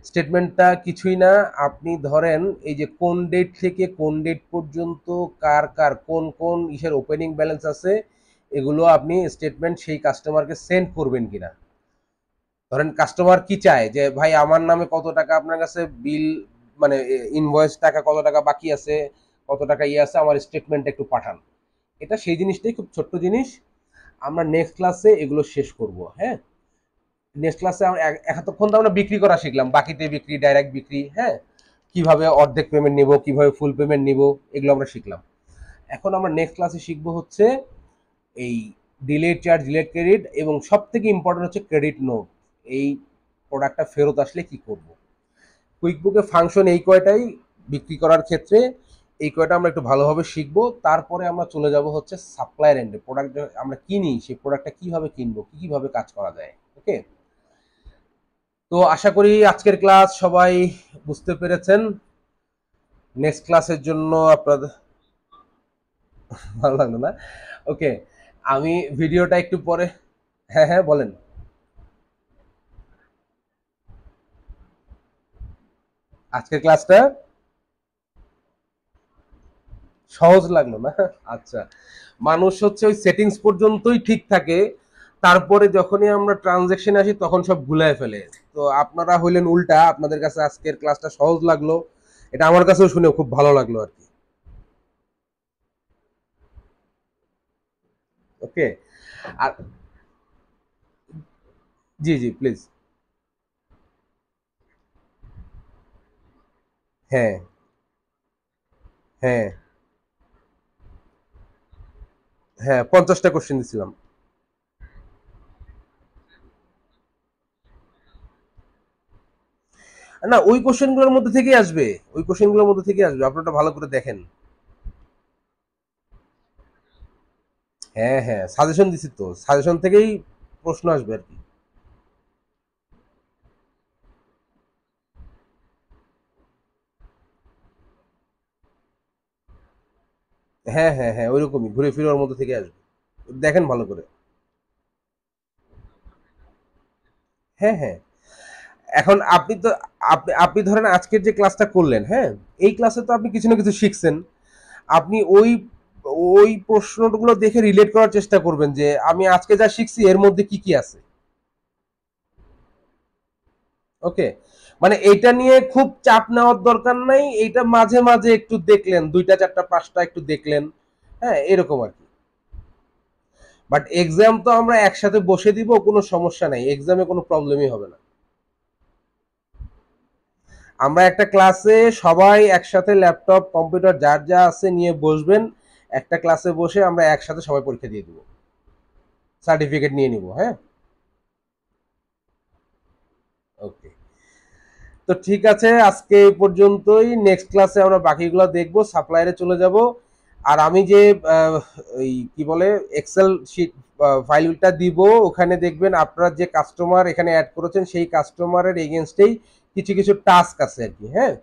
স্টেটমেন্টটা কিছুই না, আপনি ধরেন এই যে কোন ডেট থেকে কোন ডেট পর্যন্ত কার কার কোন কোন ইসের ওপেনিং ব্যালেন্স আছে, এগুলো আপনি স্টেটমেন্ট সেই কাস্টমারকে সেন্ড করবেন কিনা। ধরেন কাস্টমার কি চায় যে ভাই আমার নামে কত টাকা আপনার কাছে বিল, মানে ইনভয়েস টাকা কত টাকা বাকি আছে, কত টাকা ইয়ে আছে, আমার স্টেটমেন্ট একটু পাঠান। এটা সেই জিনিসটাই, খুব ছোট্ট জিনিস, আমরা নেক্সট ক্লাসে এগুলো শেষ করব। হ্যাঁ, নেক্সট ক্লাসে এতক্ষণ তো আমরা বিক্রি করা শিখলাম, বাকিতে বিক্রি, ডাইরেক্ট বিক্রি, হ্যাঁ, কিভাবে অর্ধেক পেমেন্ট নিব, কিভাবে ফুল পেমেন্ট নিব, এগুলো আমরা শিখলাম। এখন আমরা নেক্সট ক্লাসে শিখবো হচ্ছে এই ডিলেড চার্জ, ডিলেড ক্রেডিট, এবং সব থেকে ইম্পর্টেন্ট হচ্ছে ক্রেডিট নোট, এই প্রোডাক্টটা ফেরত আসলে কি করব। কুইকবুকে ফাংশন এই কয়টাই বিক্রি করার ক্ষেত্রে, এই কয়টা আমরা একটু ভালোভাবে শিখবো, তারপরে আমরা চলে যাব হচ্ছে সাপ্লায়ার এন্ডে। প্রোডাক্ট আমরা কিনি, সেই প্রোডাক্টটা কিভাবে কিনবো, কিভাবে কাজ করা যায়। ওকে, তো আশা করি আজকের ক্লাস সবাই বুঝতে পেরেছেন। নেক্সট ক্লাসের জন্য আপনাদের ভালো লাগলো না? ওকে, আমি ভিডিওটা একটু পরে, হ্যাঁ হ্যাঁ বলেন। আজকের ক্লাসটা সহজ লাগলো না? আচ্ছা, মানুষ হচ্ছে ওই সেটিংস পর্যন্তই ঠিক থাকে, তারপরে যখনই আমরা ট্রানজেকশনে আসি তখন সব ভুলায় ফেলে। তো আপনারা হইলেন উল্টা, আপনাদের কাছে আজকের ক্লাসটা সহজ লাগলো, এটা আমার কাছেও শুনে খুব ভালো লাগলো আর কি। ওকে, আর জি জি প্লিজ। হ্যাঁ হ্যাঁ হ্যাঁ, 50টা কোশ্চেন দিছিলাম। না, ওই কোশ্চেনগুলোর মধ্যে থেকেই আসবে, ওই কোশ্চেনগুলোর মধ্যে থেকেই আসবে, আপনারা ভালো করে দেখেন। হ্যাঁ হ্যাঁ, সাজেশন দিছি তো, সাজেশন থেকেই প্রশ্ন আসবে আর কি। হ্যাঁ হ্যাঁ হ্যাঁ, ওইরকমই ঘুরে ফিরে ওর মধ্যে থেকে আসবে, দেখেন ভালো করে। হ্যাঁ হ্যাঁ, এখন আপনি তো, আপনি আপনি ধরেন আজকের যে ক্লাসটা করলেন, হ্যাঁ, এই ক্লাসে তো আপনি কিছু না কিছু শিখছেন। আপনি ওই ওই প্রশ্নগুলো দেখে রিলেট করার চেষ্টা করবেন যে আমি আজকে যা শিখছি এর মধ্যে কি কি আছে। ওকে, মানে এইটা নিয়ে খুব চাপ নেওয়ার দরকার নাই, এইটা মাঝে মাঝে একটু দেখলেন, দুইটা চারটা পাঁচটা একটু দেখলেন, হ্যাঁ এরকম আর কি। বাট এক্সাম তো আমরা একসাথে বসে দিব, কোনো সমস্যা নাই, এক্সামে কোনো প্রবলেমই হবে না। আমরা একটা ক্লাসে সবাই একসাথে ল্যাপটপ কম্পিউটার যার যা আছে নিয়ে বসবেন, একটা ক্লাসে বসে আমরা একসাথে সবাই পরীক্ষা দিয়ে দিব, সার্টিফিকেট নিয়ে নিব। হ্যাঁ, ওকে, তো ঠিক আছে, আজকে এই পর্যন্তই। নেক্সট ক্লাসে আমরা বাকিগুলো দেখব, সাপ্লায়ারে চলে যাব। আর আমি যে ওই কি বলে এক্সেল শিট ফাইলটা দিব, ওখানে দেখবেন আপনারা যে কাস্টমার এখানে অ্যাড করেছেন সেই কাস্টমারের এগেনস্টেই কিছু কিছু টাস্ক আছে আর কি। হ্যাঁ,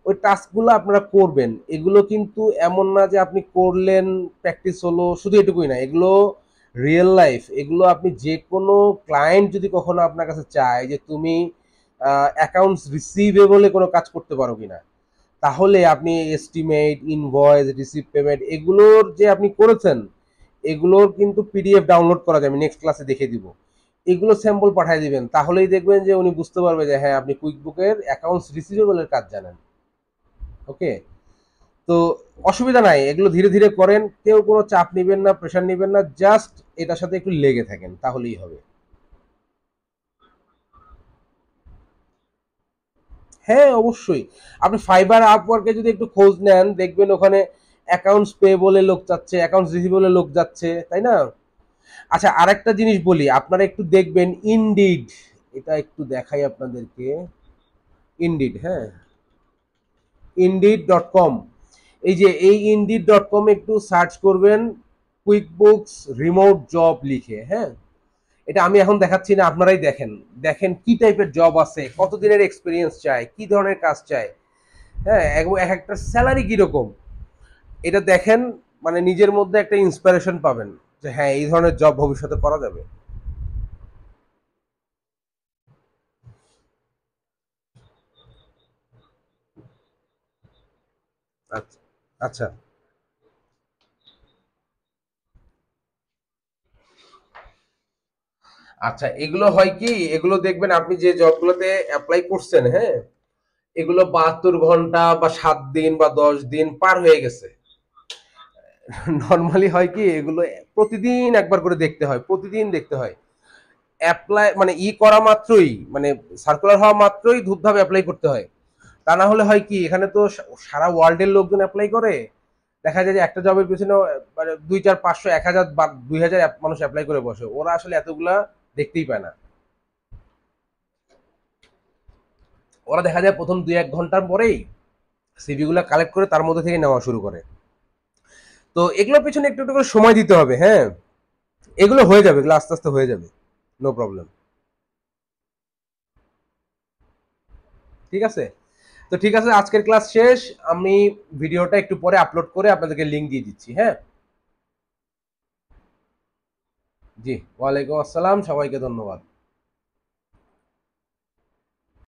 ওই টাস্কগুলো আপনারা করবেন। এগুলো কিন্তু এমন না যে আপনি করলেন, প্র্যাকটিস হলো, শুধু এটুকুই না, এগুলো রিয়েল লাইফ। এগুলো আপনি যে কোনো ক্লায়েন্ট যদি কখনো আপনার কাছে চায় যে তুমি অ্যাকাউন্টস রিসিভেবলে কোনো কাজ করতে পারো কিনা, তাহলে আপনি এস্টিমেট, ইনভয়েস, রিসিভ পেমেন্ট এগুলোর যে আপনি করেছেন, এগুলোর কিন্তু পিডিএফ ডাউনলোড করা যায়, আমি নেক্সট ক্লাসে দেখে দিব। এগুলো স্যাম্পল পাঠিয়ে দিবেন, তাহলেই দেখবেন যে উনি বুঝতে পারবে যে হ্যাঁ আপনি কুইক বুকের অ্যাকাউন্টস রিসিভেবলের কাজ জানেন। ওকে, তো অসুবিধা নাই, এগুলো ধীরে ধীরে করেন, কেউ কোনো চাপ নেবেন না, প্রেশার নেবেন না, জাস্ট এটার সাথে একটু লেগে থাকেন, তাহলেই হবে। হ্যাঁ অবশ্যই, আপনি ফাইবার আপওয়ার্কে যদি একটু খোঁজ নেন, দেখবেন ওখানে অ্যাকাউন্টস পে বলে লোক যাচ্ছে, অ্যাকাউন্টস রিসিভেবলে লোক যাচ্ছে, তাই না? আচ্ছা, আরেকটা জিনিস বলি, আপনারা একটু দেখবেন ইনডিড, এটা একটু দেখাই আপনাদেরকে। ইনডিড, হ্যাঁ, indeed.com, এই যে এই indeed.com একটু সার্চ করবেন, কুইক বুকস রিমোট জব লিখে। হ্যাঁ, এটা আমি এখন দেখাচ্ছি না, আপনারাই দেখেন, দেখেন কি টাইপের জব আছে, কতদিনের এক্সপিরিয়েন্স চায়, কি ধরনের কাজ চায়, হ্যাঁ, এবং এক একটা স্যালারি কিরকম, এটা দেখেন, মানে নিজের মধ্যে একটা ইন্সপিরেশন পাবেন যে হ্যাঁ এই ধরনের জব ভবিষ্যতে করা যাবে। আচ্ছা আচ্ছা আচ্ছা, এগুলো হয় কি, এগুলো দেখবেন আপনি যে জবগুলোতে অ্যাপ্লাই করছেন, হ্যাঁ, এগুলো 72 ঘন্টা বা 7 দিন বা 10 দিন পার হয়ে গেছে। নর্মালি হয় কি, এগুলো প্রতিদিন একবার করে দেখতে হয়, প্রতিদিন দেখতে হয়। অ্যাপ্লাই মানে ই করা মাত্রই, মানে সার্কুলার হওয়া মাত্রই ধূপধাপ অ্যাপ্লাই করতে হয়। তা না হলে হয় কি, এখানে তো সারা ওয়ার্ল্ডের লোকজন অ্যাপ্লাই করে, দেখা যায় যে একটা জবের পিছনে মানে 2 4 500 1000 বা 2000 মানুষ অ্যাপ্লাই করে বসে, ওরা আসলে এতগুলা দেখতেই পায় না। ওরা দেখা যায় প্রথম 2 1 ঘন্টার পরেই সিভিগুলো কালেক্ট করে তার মধ্যে থেকে নেওয়া শুরু করে। তো এগুলোর পিছনে একটু একটু করে সময় দিতে হবে, হ্যাঁ, এগুলো হয়ে যাবে, এগুলো আস্তে আস্তে হয়ে যাবে, নো প্রবলেম। ঠিক আছে, তো ঠিক আছে, আজকের ক্লাস শেষ। আমি ভিডিওটা একটু পরে আপলোড করে আপনাদেরকে লিংক দিয়ে দিচ্ছি, হ্যাঁ। জি, ওয়ালাইকুম আসসালাম, সবাইকে ধন্যবাদ।